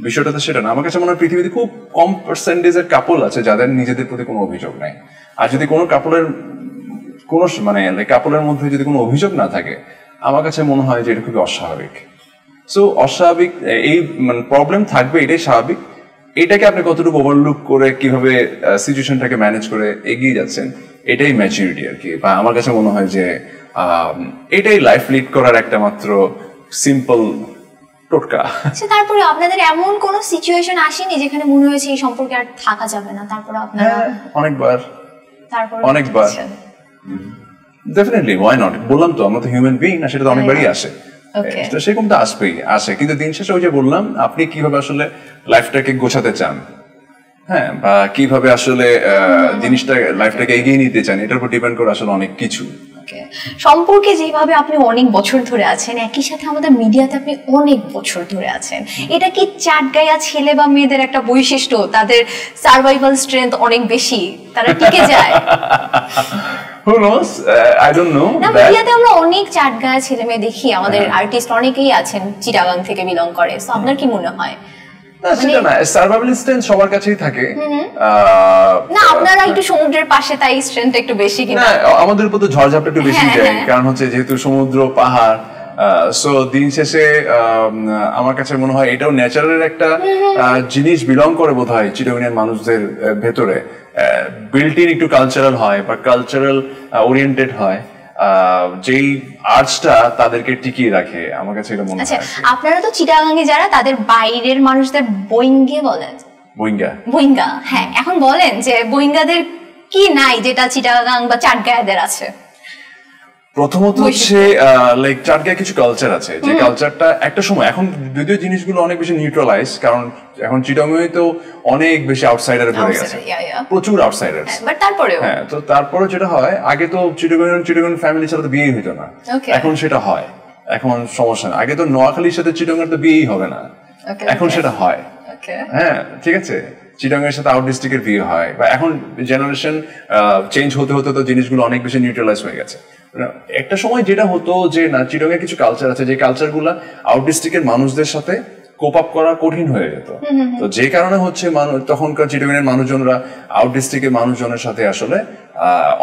বিষয়টা তো সেটা না। আমার কাছে মনে হয় পৃথিবীতে খুব কম পার্সেন্টেজের কাপল আছে যাদের নিজেদের প্রতি কোনো অভিযোগ নাই। আর যদি কোনো কাপলের কাপলের মধ্যে যদি কোনো অভিযোগ না থাকে, আমার কাছে মনে হয় যে এটা খুবই অস্বাভাবিক। সো অস্বাভাবিক এই মানে প্রবলেম থাকবে, এটাই স্বাভাবিক। এটাকে আপনি কতটুকু ওভারলুক করে কিভাবে সিচুয়েশনটাকে ম্যানেজ করে এগিয়ে যাচ্ছেন, এটাই ম্যাচুরিটি আর কি। বা আমার কাছে মনে হয় যে এটাই লাইফ লিড করার একটা মাত্র সিম্পল টোটকা। তারপরে আপনাদের এমন কোন সিচুয়েশন আসেনি যেখানে মনে হয়েছে এই সম্পর্কে আর থাকা যাবে না? তারপরে আপনারা অনেকবার ডেফিনেটলি ওয়াই নট, বললাম তো আমরা তো হিউম্যান বিইং না, সেটা তো অনেকবারই আসে, সেরকম তো আসে। কিন্তু দিন শেষে ওই যে বললাম আপনি কিভাবে আসলে লাইফটাকে গোছাতে চান, হ্যাঁ, বা কিভাবে আসলে জিনিসটা লাইফটাকে এগিয়ে নিতে চান, এটার উপর ডিপেন্ড করে আসলে অনেক কিছু। সম্পর্কে যেভাবে আপনি অনেক বছর ধরে আছেন, একই সাথে আমাদের মিডিয়াতে আপনি অনেক বছর ধরে আছেন, এটা কি চাটগাঁয়া ছেলে বা মেয়েদের একটা বৈশিষ্ট্য, তাদের সার্ভাইভাল স্ট্রেংথ অনেক বেশি, তারা টিকে যায়? Who knows? I don't know. না, মিডিয়াতে আমরা অনেক চাটগাঁয়া ছেলে মেয়ে দেখি, আমাদের আর্টিস্ট অনেকেই আছেন চিটাগাং থেকে বিলং করে। সো আপনার কি মনে হয়? না, সেটা না, সার্ভাইভাল স্ট্রেংথ সবার কাছেই থাকে। না, আপনারা একটু সমুদ্রের পাশে, তাই স্ট্রেংথ একটু বেশি কিনা? না, আমাদের উপর তো ঝড়ঝাপটা একটু বেশি যায়, কারণ হচ্ছে যেহেতু সমুদ্র পাহাড়, সো দিন শেষে আমার কাছে মনে হয় এটাও ন্যাচারাল একটা জিনিস বিলং করে বোধহয় চিটাগংয়ের মানুষদের ভেতরে, বিল্ট ইন একটু কালচারাল হয় বা কালচারাল ওরিয়েন্টেড হয়, যেই আর্টসটা তাদেরকে টিকিয়ে রাখে। আমার কাছে এটা মনে হয়। আপনারা তো চিটাগাঙ্গে যারা, তাদের বাইরের মানুষদের বোয়িঙ্গে বলেন। বোয়িঙ্গা, হ্যাঁ। এখন বলেন যে বোয়িঙ্গাদের কি নাই যেটা চিটাগাং বা চাটগাঁয়েদের আছে? প্রথমত হচ্ছে লাইক চাটগাঁয়ে কিছু কালচার আছে, যে কালচারটা একটা সময়, এখন যদিও জিনিসগুলো অনেক বেশি নিউট্রালাইজ, কারণ এখন চিটাগাংয়ে তো অনেক বেশি আউটসাইডার ভরে গেছে, প্রচুর আউটসাইডার। বাট তারপরেও হ্যাঁ, তো তারপরে যেটা হয়, আগে তো চিটাগাং ফ্যামিলির সাথে বিয়ে হতো না, এখন সেটা হয়। এখন সমস্যা না, আগে তো নোয়াখালীর সাথে চিটাগাংয়ের তো বিয়েই হবে না, এখন সেটা হয়। হ্যাঁ, ঠিক আছে, চিটাগাংয়ের সাথে আউট ডিস্ট্রিক্টের বিয়ে হয়, বা এখন জেনারেশন চেঞ্জ হতে হতে তো জিনিসগুলো অনেক বেশি নিউট্রালাইজ হয়ে গেছে। একটা সময় যেটা হতো যে না, চিটাগাংয়ে কিছু কালচার আছে, যে কালচারগুলো আউট ডিস্ট্রিক্টের মানুষদের সাথে কোপ আপ করা কঠিন হয়ে যেত। তো যে কারণে হচ্ছে তখনকার চিটাগাংয়ের মানুষজনরা আউট ডিস্ট্রিক্টের মানুষজনের সাথে আসলে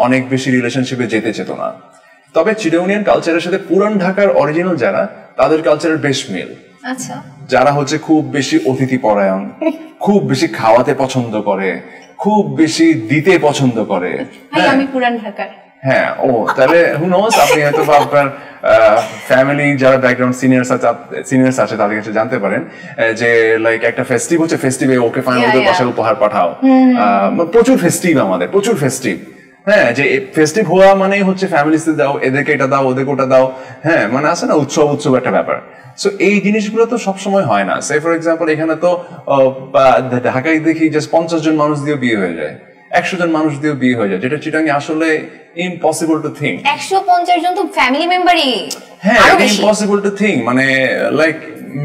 অনেক বেশি রিলেশনশিপে যেতে চেত না। তবে চিটাগাংইয়ান কালচারের সাথে পুরান ঢাকার অরিজিনাল যারা, তাদের কালচারের বেশ মিল। আচ্ছা, যারা হচ্ছে খুব বেশি অতিথি পরায়ণ, খুব বেশি খাওয়াতে পছন্দ করে, খুব বেশি দিতে পছন্দ করে। আমি পুরান ঢাকার। হ্যাঁ, ও তাহলে হু নোস, আপনি হয়তো আপনার ফ্যামিলি যারা ব্যাকগ্রাউন্ড সিনিয়র্স আছে তাদের কাছে জানতে পারেন যে লাইক একটা ফেস্টিভ হচ্ছে, ফেস্টিভে ওকে ফাইনাল বাসায় উপহার পাঠাও। প্রচুর ফেস্টিভ, আমাদের প্রচুর ফেস্টিভ। হ্যাঁ, যে ফেস্টিভ হওয়া মানে হচ্ছে ফ্যামিলিতে দাও, এদেরকে এটা দাও, ওদেরকে ওটা দাও। হ্যাঁ, মানে আছে না উৎসব একটা ব্যাপার। সো এই জিনিসগুলো তো সবসময় হয় না। সে ফর এক্সাম্পল এখানে তো ঢাকায় দেখি যে 50 জন মানুষ দিয়ে বিয়ে হয়ে যায়, 100 জন মানুষ দিয়ে বিয়ে হয়ে যায়, যেটা চিটাগাংয়ে আসলে ইম্পসিবল টু থিঙ্ক। 150 জন তো ফ্যামিলি মেম্বারই। হ্যাঁ, ইম্পসিবল টু থিঙ্ক, মানে লাইক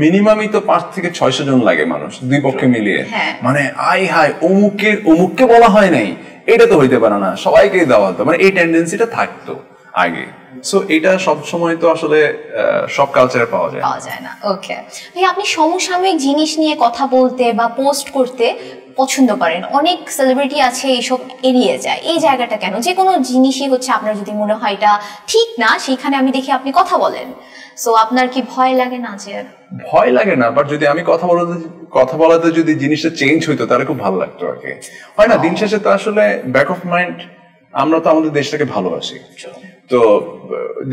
মিনিমামই তো 5 থেকে 600 জন লাগে মানুষ দুই পক্ষে মিলিয়ে। মানে আই হাই, অমুককে বলা হয় নাই, এটা তো হইতে পারে না, সবাইকে দেওয়া হতো, মানে এই টেন্ডেন্সিটা থাকতো আগে। সো এটা সব সময় তো আসলে সব কালচারে পাওয়া যায় না। ওকে ভাই, আপনি সমসাময়িক জিনিস নিয়ে কথা বলতে বা পোস্ট করতে পছন্দ করেন, অনেক সেলিব্রিটি আছে এইসব এড়িয়ে যায়, এই জায়গাটা কেন? যে কোনো জিনিসই হচ্ছে আপনার যদি মনে হয় এটা ঠিক না, সেখানে আমি দেখি আপনি কথা বলেন, সো আপনার কি ভয় লাগে না? যে ভয় লাগে না, বাট যদি আমি কথা বলাতে যদি জিনিসটা চেঞ্জ হইতো তাহলে খুব ভালো লাগতো আর কি। হয় না, দিন শেষে তো আসলে ব্যাক অফ মাইন্ড আমরা তো আমাদের দেশটাকে ভালোবাসি, তো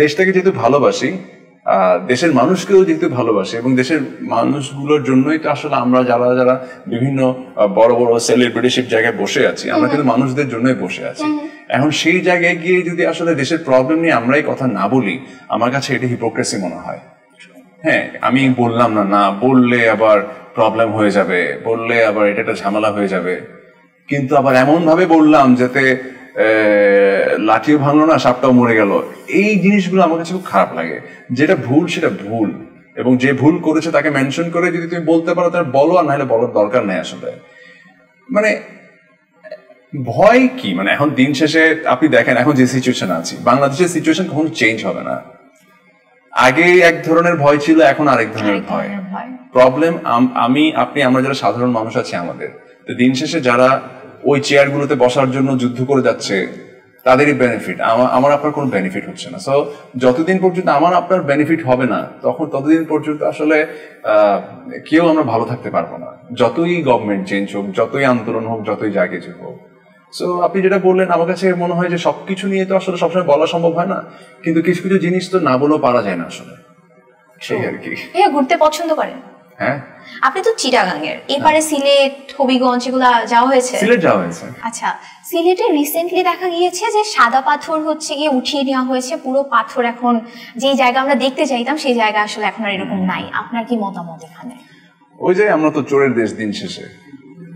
দেশটাকে যেহেতু ভালোবাসি, দেশের মানুষকেও যেহেতু ভালোবাসি, এবং দেশের মানুষগুলোর জন্যই তো আসলে আমরা যারা বিভিন্ন বড় বড় সেলিব্রিটিশিপ জায়গায় বসে আছি, আমরা কিন্তু মানুষদের জন্যই বসে আছি। এখন সেই জায়গায় গিয়ে যদি আসলে দেশের প্রবলেম নিয়ে আমরাই কথা না বলি, আমার কাছে এটা হিপোক্রেসি মনে হয়। হ্যাঁ, আমি বললাম না, বললে আবার প্রবলেম হয়ে যাবে, বললে আবার এটা একটা ঝামেলা হয়ে যাবে, কিন্তু আবার এমন ভাবে বললাম যাতে লাঠিও ভাঙলো না, সাপটাও মরে গেল। এই জিনিসগুলো আমার কাছে খুব খারাপ লাগে। যেটা ভুল সেটা ভুল, এবং যে ভুল করেছে তাকে মেনশন করে যদি তুমি বলতে পারো তাহলে বলো, আর নাহলে বলার দরকার নেই আসলে। মানে ভয় কি, মানে এখন দিন শেষে আপনি দেখেন এখন যে সিচুয়েশন আছি, বাংলাদেশের সিচুয়েশন কখনো চেঞ্জ হবে না। আগে এক ধরনের ভয় ছিল, এখন আরেক ধরনের ভয়। প্রবলেম আপনি আমরা যারা সাধারণ মানুষ আছি, আমাদের দিন শেষে যারা ওই চেয়ারগুলোতে বসার জন্য যুদ্ধ করে যাচ্ছে, তাদেরই বেনিফিট, আমার আপনার কোনো বেনিফিট হচ্ছে না। সো যতদিন পর্যন্ত আমার আপনার বেনিফিট হবে না, ততদিন পর্যন্ত আসলে কেউ আমরা ভালো থাকতে পারবো না, যতই গভর্নমেন্ট চেঞ্জ হোক, যতই আন্দোলন হোক, যতই যা কিছু হোক। সো আপনি যেটা বললেন, আমার কাছে মনে হয় যে সবকিছু নিয়ে তো আসলে সবসময় বলা সম্ভব হয় না, কিন্তু কিছু কিছু জিনিস তো না বলেও পারা যায় না আসলে, সেই আর কি। ঘুরতে পছন্দ করেন? হ্যাঁ। আপনি তো চিটাগাংয়ের, এবারে সিলেট, হবিগঞ্জ এগুলা যাওয়া হয়েছে? সিলেট যাওয়া হয়েছে। আচ্ছা, সিলেটে রিসেন্টলি দেখা গিয়েছে যে সাদা পাথর হচ্ছে গিয়ে উঠিয়ে নেওয়া হয়েছে, পুরো পাথর এখন যে জায়গা আমরা দেখতে চাইতাম সেই জায়গা আসলে এখন আর এরকম নাই। আপনার কি মতামত এখানে? ওই যে আমরা তো চোরের দেশ, দিন শেষে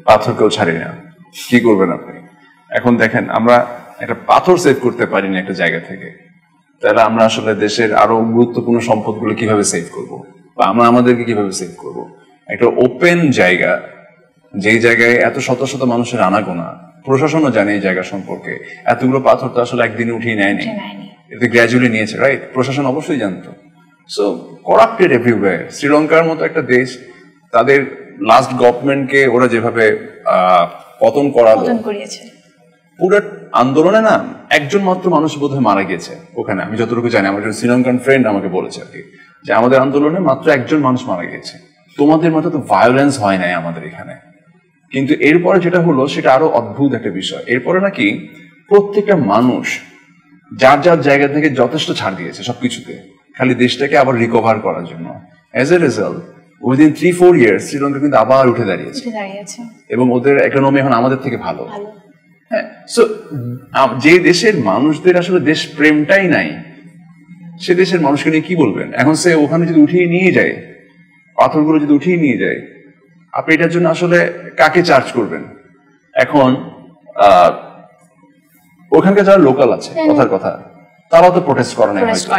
পাথর কেউ ছাড়ি না, কি করবেন আপনি? এখন দেখেন, আমরা একটা পাথর সেভ করতে পারি না একটা জায়গা থেকে, তাহলে আমরা আসলে দেশের আরো গুরুত্বপূর্ণ সম্পদগুলো কিভাবে সেভ করব, বা আমরা আমাদেরকে কিভাবে সেভ করব? একটা ওপেন জায়গা, যেই জায়গায় এত শত শত মানুষের আনাগোনা, প্রশাসনও জানে এই জায়গা সম্পর্কে, এতগুলো পাথর তো আসলে একদিনে উঠিয়ে নেয়নি, এটা গ্র্যাজুয়ালি নিয়েছে, রাইট? প্রশাসন অবশ্যই জানতো। So corrupted everywhere. শ্রীলঙ্কার মতো একটা দেশ, তাদের লাস্ট গভর্নমেন্টকে ওরা যেভাবে পতন করিয়েছে, পুরো আন্দোলনে না একজন মাত্র মানুষ বোধহয় মারা গিয়েছে ওখানে, আমি যতটুকু জানি, আমার শ্রীলঙ্কান ফ্রেন্ড আমাকে বলেছে আর কি। যে আমাদের আন্দোলনে মাত্র একজন মানুষ মারা গেছে, তোমাদের মতো তো ভায়োলেন্স হয় নাই আমাদের এখানে। কিন্তু এরপরে যেটা হলো সেটা আরো অদ্ভুত একটা বিষয়, এরপরে নাকি প্রত্যেকটা মানুষ যার যার জায়গা থেকে যথেষ্ট ছাড় দিয়েছে সবকিছুতে, খালি দেশটাকে আবার রিকভার করার জন্য। As a result within 3-4 years Sri Lanka কিন্তু আবার উঠে দাঁড়িয়েছে এবং ওদের ইকোনমি এখন আমাদের থেকে ভালো। হ্যাঁ, সো যে দেশের মানুষদের আসলে দেশ প্রেমটাই নাই, সে দেশের মানুষকে নিয়ে কি বলবেন? এখন সে ওখানে যদি উঠিয়ে নিয়ে যায়, পাথরগুলো যদি উঠিয়ে নিয়ে যায়, আপনি এটার জন্য আসলে কাকে চার্জ করবেন? এখন ওখানকার যারা লোকাল আছে, কথার কথা, তারাও তো প্রোটেস্ট করে নাই হয়তো,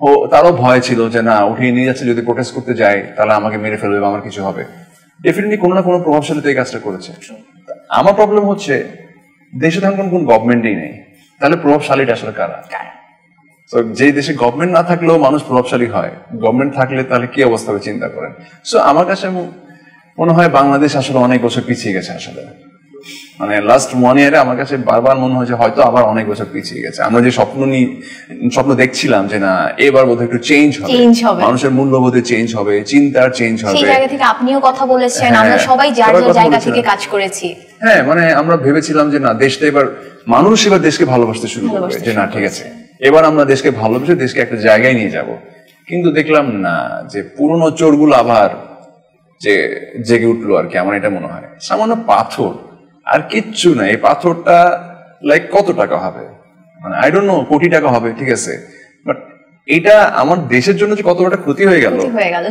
ও তারও ভয় ছিল যে না উঠিয়ে নিয়ে যাচ্ছে, যদি প্রোটেস্ট করতে যায় তাহলে আমাকে মেরে ফেলবে বা আমার কিছু হবে। ডেফিনেটলি কোনো না কোনো প্রভাবশালী তো এই কাজটা করেছে। আমার প্রবলেম হচ্ছে দেশে তখন কোন গভর্নমেন্টই নেই, তাহলে প্রভাবশালীটা আসলে কারা? তো যে দেশে গভর্নমেন্ট না থাকলেও মানুষ প্রভাবশালী হয়, গভর্নমেন্ট থাকলে তাহলে কি অবস্থা হবে চিন্তা করেন। সো আমার কাছে মনে হয় বাংলাদেশ আসলে অনেক বছর পিছিয়ে গেছে। আসলে মানে লাস্ট 1 ইয়ারে আমার কাছে বারবার মনে হয় যে হয়তো আবার অনেক বছর পিছিয়ে গেছে। আমরা যে স্বপ্ন দেখছিলাম যে না এবার বোধহয় একটু চেঞ্জ হবে, মানুষের মূল্যবোধে চেঞ্জ হবে, চিন্তার চেঞ্জ হবে, সেই জায়গা থেকে আপনিও কথা বলেছেন, আমরা সবাই যার যার জায়গা থেকে কাজ করেছি। হ্যাঁ, মানে আমরা ভেবেছিলাম যে না দেশটা এবার মানুষ এবার দেশকে ভালোবাসতে শুরু করবে, যে না ঠিক আছে এবার আমরা দেশকে ভালোবেসে দেশকে একটা জায়গায় নিয়ে যাব। কিন্তু দেখলাম না যে পুরনো চোরগুলো আবার যে জেগে উঠলো আর কি। আমার এটা মনে হয় সামান্য পাথর আর কিচ্ছু না। এই পাথরটা লাইক কত টাকা হবে, মানে আই ডোন্ট নো, কোটি টাকা হবে, ঠিক আছে, বাট এটা আমার দেশের জন্য যে কত একটা ক্ষতি হয়ে গেল,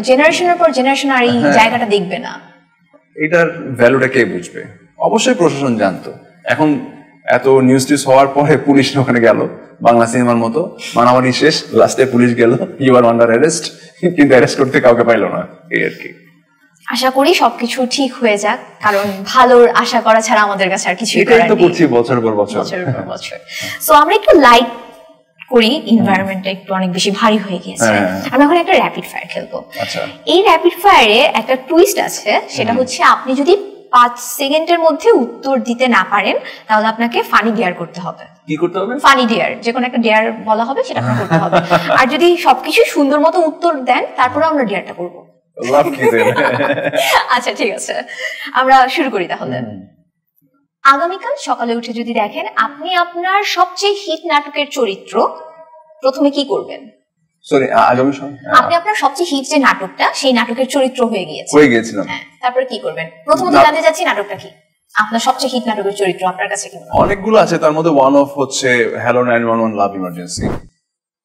জেনারেশনের পর জেনারেশন আর এই জায়গাটা দেখবে না, এটার ভ্যালুটা কে বুঝবে? অবশ্যই প্রশাসন জানতো। এখন এত নিউজ টিউজ হওয়ার পরে পুলিশ ওখানে গেল, বাংলা সিনেমার মতো মারামারি শেষ, লাস্টে পুলিশ গেল, ইউ আর আন্ডার অ্যারেস্ট, কিন্তু অ্যারেস্ট করতে কাউকে পাইলো না, এই আর কি। আশা করি সবকিছু ঠিক হয়ে যাক, কারণ ভালোর আশা করা ছাড়া আমাদের কাছে আর কিছুই করার নেই। এটাই তো করছি বছর পর বছর। সো আমরা একটু লাইট করি, এনভায়রনমেন্টটা একটু অনেক বেশি ভারী হয়ে গিয়েছে। আমরা এখন একটা র‍্যাপিড ফায়ার খেলবো। আচ্ছা, এই র‍্যাপিড ফায়ারে একটা টুইস্ট আছে, সেটা হচ্ছে আপনি যদি 5 সেকেন্ডের মধ্যে উত্তর দিতে না পারেন তাহলে আপনাকে ফানি ডেয়ার করতে হবে। কি করতে হবে? ফানি ডেয়ার, যে কোনো একটা ডেয়ার বলা হবে, সেটা আপনাকে করতে হবে। আর যদি সবকিছু সুন্দর মতো উত্তর দেন তারপরে আমরা ডেয়ারটা করবো। আচ্ছা ঠিক আছে, আমরা শুরু করি তাহলে। আগামীকাল সকালে উঠে যদি দেখেন আপনি আপনার সবচেয়ে হিট নাটকের চরিত্র, প্রথমে কি করবেন? আপনি আপনার সবচেয়ে হিট যে নাটকটা, সেই নাটকের চরিত্র হয়ে গিয়েছিলেন, তারপরে কি করবেন? প্রথমত জানতে চাচ্ছি নাটকটা কি, আপনার সবচেয়ে হিট নাটকের চরিত্র আপনার কাছে কি? অনেকগুলো আছে, তার মধ্যে ওয়ান অফ হচ্ছে হ্যালো 911 লাভ ইমার্জেন্সি।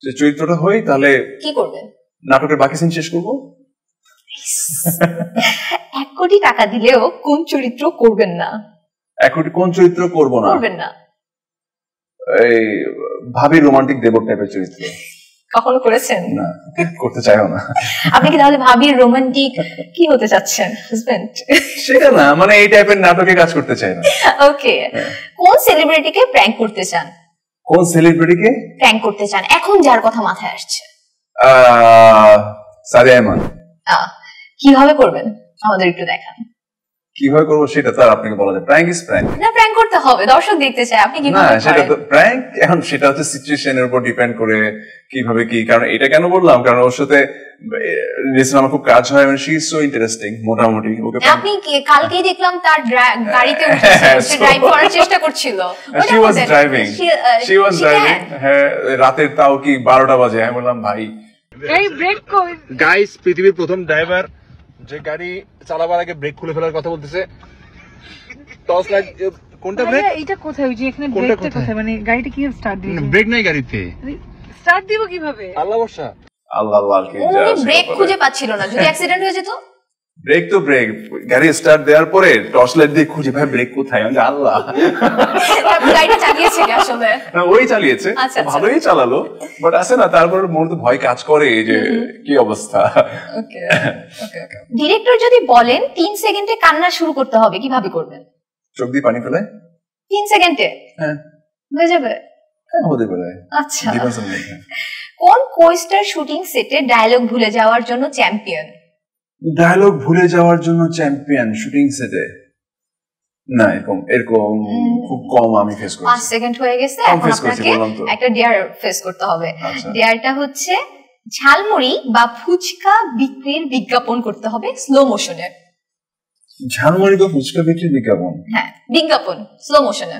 যে চরিত্রটা হই তাহলে কি করবেন? নাটকের বাকি সিন শেষ করবো। 1 কোটি টাকা দিলেও কোন চরিত্র করবেন না? 1 কোটি কোন চরিত্র করবেন না? এই ভাবির রোমান্টিক দেবর টাইপের চরিত্র। কখনো করেছেন? না, করতে চাইও না। আপনি কি তাহলে ভাবির রোমান্টিক কি হতে চাচ্ছেন? হাজবেন্ড? সেটা না, মানে এই টাইপের নাটকে কাজ করতে চাই না। ওকে, কোন সেলিব্রিটিকে প্র্যাঙ্ক করতে চান? কোন সেলিব্রিটিকে প্র্যাঙ্ক করতে চান এখন যার কথা মাথায় আসছে? সাদিয়া ইমান। কিভাবে করবেন আমাদের একটু দেখান। কিভাবে করবো সেটা তো আপনাকে বলা যায়। Prank is prank. না, প্র্যাঙ্ক করতে হবে, দর্শক দেখতে চায় আপনি কিভাবে করেন। না, সেটা তো প্র্যাঙ্ক, এখন সেটা হচ্ছে সিচুয়েশনের উপর ডিপেন্ড করে কিভাবে কি। কারণ এটা কেন বললাম, কারণ ওর সাথে রিসেন্ট আমার খুব কাজ হয়, মানে শি ইজ সো ইন্টারেস্টিং। মোটামুটি ওকে আপনি কালকেই দেখলাম তার গাড়িতে উঠেছে, সে ড্রাইভ করার চেষ্টা করছিল। শি ওয়াজ ড্রাইভিং, হ্যাঁ, রাতের তাও কি 12টা বাজে। আমি বললাম ভাই এই ব্রেক কই গাইস, পৃথিবীর প্রথম ড্রাইভার যে গাড়ি চালাবার আগে ব্রেক খুলে ফেলার কথা বলতেছে। টস লাইট কোনটা ব্রেক? এটা কোথায়? ওই যে এখানে ব্রেকটা কোথায়? মানে গাড়িটা কি স্টার্ট দিবে? ব্রেক নাই গাড়িতে, স্টার্ট দিব কিভাবে? আল্লাহ ভরসা। আল্লাহ কি ব্রেক খুঁজে পাচ্ছিল না, যদি অ্যাক্সিডেন্ট হয়ে যেত। ব্রেক তো ব্রেক, গাড়ি স্টার্ট দেওয়ার পরে টর্চ লাইট দিয়ে খুঁজে ভাই ব্রেক কোথায়। আমি আল্লাহ, গাড়িটা চালিয়েছে কি আসলে? না, ওই চালিয়েছে, ভালোই চালালো, বাট আছে না তারপর মনে তো ভয় কাজ করে যে কি অবস্থা। ওকে ওকে ওকে। ডিরেক্টর যদি বলেন 3 সেকেন্ডে কান্না শুরু করতে হবে, কিভাবে করবেন? চোখ দিয়ে পানি ফেলে 3 সেকেন্ডে? হ্যাঁ, হয়ে যাবে। হ্যাঁ, হতে পারে। আচ্ছা, কোন কোস্টার শুটিং সেটে ডায়লগ ভুলে যাওয়ার জন্য চ্যাম্পিয়ন? ডায়লগ ভুলে যাওয়ার জন্য চ্যাম্পিয়ন শুটিং সেটে? না, এরকম খুব কম আমি ফেস করেছি। 5 সেকেন্ড হয়ে গেছে, এখন আপনাকে একটা ডেয়ার ফেস করতে হবে। ডেয়ারটা হচ্ছে ঝালমুড়ি বা ফুচকা বিক্রির বিজ্ঞাপন করতে হবে স্লো মোশনে। ঝালমুড়ি বা ফুচকা বিক্রির বিজ্ঞাপন? হ্যাঁ, বিজ্ঞাপন স্লো মোশনে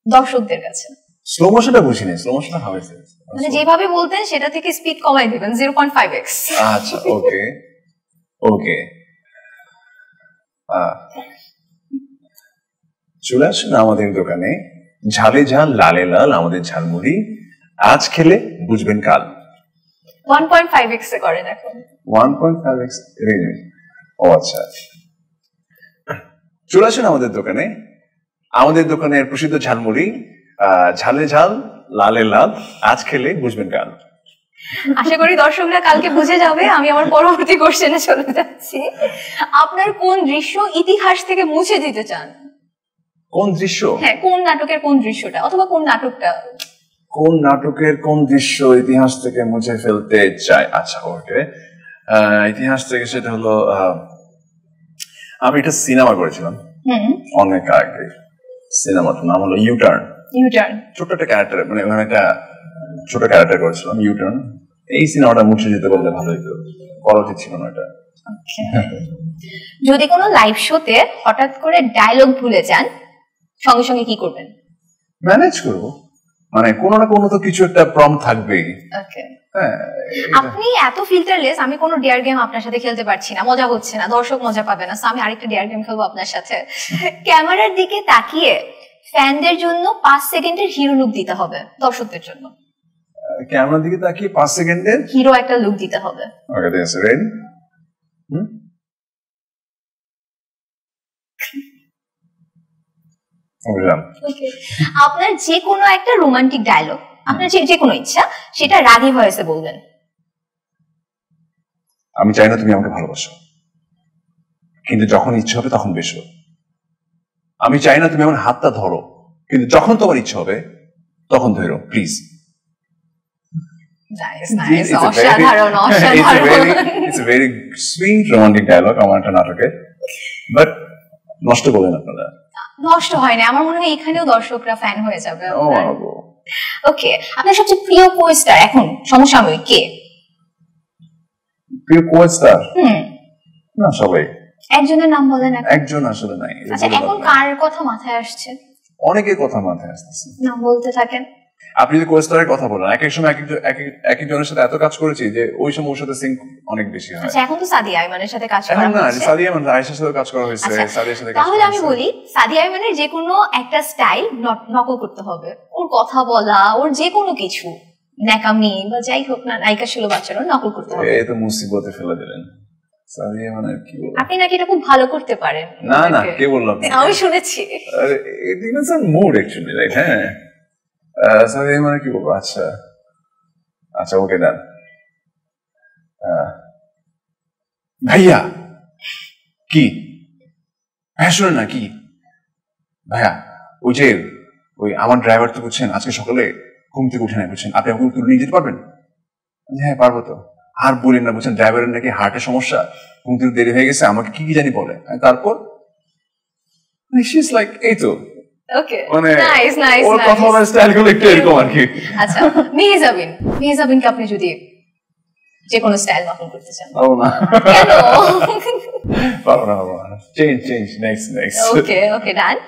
দর্শকদের কাছে। স্লো মোশনটা বুঝিনি, স্লো মোশনটা হবে মানে যেভাবে বলতেন সেটা থেকে স্পিড কমাই দিবেন 0.5x। আচ্ছা, ওকে ওকে। চলে আসুন আমাদের দোকানে, ঝালে ঝাল লালে লাল আমাদের ঝালমুড়ি, আজ খেলে বুঝবেন কাল। 1.5x এ করেন এখন। 1.5x? ও আচ্ছা, চলে আসুন আমাদের দোকানে, আমাদের দোকানের প্রসিদ্ধ ঝালমুড়ি, ঝালে ঝাল লালে লাল, আজ খেলে বুঝবেন কাল। আশা করি দর্শকরা কালকে বুঝে যাবে। আমি আমার পরবর্তী কোশ্চেনে চলে যাচ্ছি। আপনার কোন দৃশ্য ইতিহাস থেকে মুছে দিতে চান? কোন দৃশ্য? হ্যাঁ, কোন নাটকের কোন দৃশ্যটা, অথবা কোন নাটকটা? কোন নাটকের কোন দৃশ্য ইতিহাস থেকে মুছে ফেলতে চাই? আচ্ছা, ওকে। ইতিহাস থেকে সেটা হলো, আমি একটা সিনেমা করেছিলাম অনেক আগে। সিনেমাটার নাম হলো ইউটার্ন। ইউটার্ন ছোট্ট একটা ক্যারেক্টার, মানে ওখানে একটা ছোট ক্যারেক্টার করেছিলাম, ইউটার্ন। এই সিনেমাটা মুছে যেতে বললে ভালো হতো, করা উচিত ছিল না এটা। যদি কোনো লাইভ শোতে হঠাৎ করে ডায়লগ ভুলে যান, সঙ্গে সঙ্গে কি করবেন? ম্যানেজ করবো, মানে কোনো না কোনো তো কিছু একটা প্রম থাকবেই। ওকে। হ্যাঁ, আপনি এত ফিল্টারলেস, আমি কোনো ডিয়ার গেম আপনার সাথে খেলতে পারছি না, মজা হচ্ছে না, দর্শক মজা পাবে না। আমি আরেকটা ডিয়ার গেম খেলবো আপনার সাথে। ক্যামেরার দিকে তাকিয়ে ফ্যানদের জন্য 5 সেকেন্ডের হিরো লুক দিতে হবে দর্শকদের জন্য। ক্যামেরার দিকে তাকিয়ে 5 সেকেন্ডের হিরো একটা লুক দিতে হবে। ওকে, দিস রেডি। আপনার যে কোনো একটা রোমান্টিক ডায়লগ, আপনার যে কোনো ইচ্ছা, সেটা রাগী ভয়েসে বলবেন। আমি চাই না তুমি আমাকে ভালোবাসো, কিন্তু যখন ইচ্ছা হবে তখন বেশো। আমি চাই না তুমি আমার হাতটা ধরো, কিন্তু যখন তোমার ইচ্ছা হবে তখন ধরো, প্লিজ। অসাধারণ অসাধারণ। It's a very sweet romantic dialogue আমার একটা নাটকে, বাট নষ্ট করবেন আপনারা। নষ্ট হয় না, আমার মনে হয় এখানেও দর্শকরা ফ্যান হয়ে যাবে। ও ওকে, আপনার সবচেয়ে প্রিয় কো-স্টার এখন সমসাময়িক কে? প্রিয় কো-স্টার? না, সবাই। একজনের নাম বলেন। একজন আসলে নাই। আচ্ছা, এখন কার কথা মাথায় আসছে? অনেকের কথা মাথায় আসতেছে, নাম বলতে থাকেন। আপনি যদি কো-স্টারের কথা বলেন, এক এক সময় এক একজনের সাথে এত কাজ করেছি যে ওই সময় ওর সাথে সিঙ্ক অনেক বেশি হয়। আচ্ছা, এখন তো সাদিয়া আইমানের সাথে কাজ করা এখন না, হচ্ছে। সাদিয়া আইমান, আয়েশার সাথে কাজ করা হয়েছে, সাদিয়ার সাথে কাজ করা হয়েছে। তাহলে আমি বলি, সাদিয়া আইমানের যে কোনো একটা স্টাইল নকল করতে হবে। ওর কথা বলা, ওর যে কোনো কিছু, ন্যাকামি বা যাই হোক না, নায়িকা সুলভ আচরণ নকল করতে হবে। এই তো মুসিবতে ফেলে দিলেন। সাদিয়া আইমানের কি বলবো? আপনি নাকি এটা খুব ভালো করতে পারেন। না না, কে বললাম? আমি শুনেছি। আরে it depends on mood actually, right? হ্যাঁ, সাদিয়া আইমানের কি বলবো? আচ্ছা আচ্ছা, ওকে, ডান। ভাইয়া কি ভাইয়া, শুনেন না কি ভাইয়া, ওই যে ওই আমার ড্রাইভার তো বুঝছেন আজকে সকালে ঘুম থেকে উঠে নাই, বুঝছেন, আপনি আমাকে তুলে নিয়ে যেতে পারবেন? হ্যাঁ পারবো তো। আর বলেন না, বুঝছেন, ড্রাইভারের নাকি হার্টের সমস্যা, ঘুম থেকে দেরি হয়ে গেছে, আমাকে কি কি জানি বলে। তারপর এই তো ওকে, মানে নাইস নাইস ওর কথা বলার স্টাইলগুলো একটু এরকম আর কি। আচ্ছা, মেহজাবিনকে আপনি যদি যে কোনো স্টাইল নকল করতে চান? ও না, কেন? পারবো না, চেঞ্জ নেক্সট। ওকে ওকে, ডান।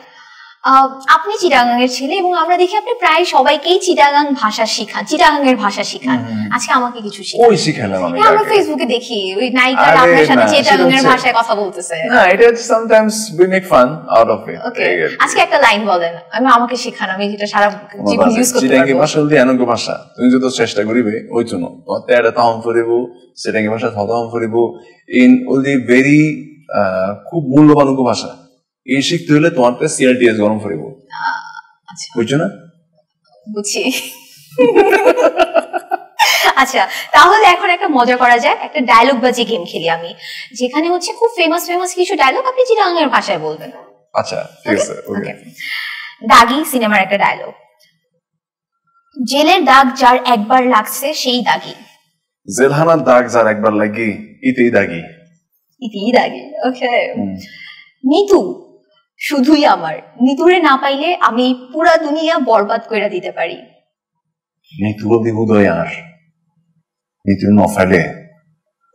আপনি চিটাগাংয়ের ছেলে এবং আমরা দেখি আপনি প্রায় সবাইকেই চিটাগাং ভাষা শিখান, চিটাগাংয়ের ভাষা শিখান। আজকে আমাকে কিছু শিখান। ওই শিখালাম আমি। আমরা ফেসবুকে দেখি ওই নায়িকারা আপনার সাথে চিটাগাংয়ের ভাষায় কথা বলতেছে। না, এটা sometimes we make fun out of it. Okay, আজকে একটা লাইন বলেন, আমাকে শিখান, আমি এটা সারা জীবন ইউজ করতে পারবো। চিটাগাং ভাষা হল অনঙ্গ ভাষা, তুমি যত চেষ্টা করিবে ওই জন্য তেড়া তাহম করিব, চিটাগাং ভাষা থতাহম করিব ইন ওলি ভেরি খুব মূল্যবান ভাষা। এই শিখতে হলে তোমার সিআরটিএস গরম করিব, বুঝছো না? বুঝছি। আচ্ছা, তাহলে এখন একটা মজা করা যায়, একটা ডায়লগ বাজি গেম খেলি আমি, যেখানে হচ্ছে খুব ফেমাস কিছু ডায়লগ আপনি চিটাগাংয়ের ভাষায় বলবেন। আচ্ছা, ঠিক আছে, ওকে। দাগি সিনেমার একটা ডায়লগ, জেলের দাগ যার একবার লাগছে সেই দাগি। জেলহানার দাগ যার একবার লাগি ইতেই দাগি। ওকে। নিতু শুধুই আমার, নিতুরে না পাইলে আমি পুরা দুনিয়া বরবাদ কইরা দিতে পারি। নিতু দিব দয়ার, নীতির নফাইলে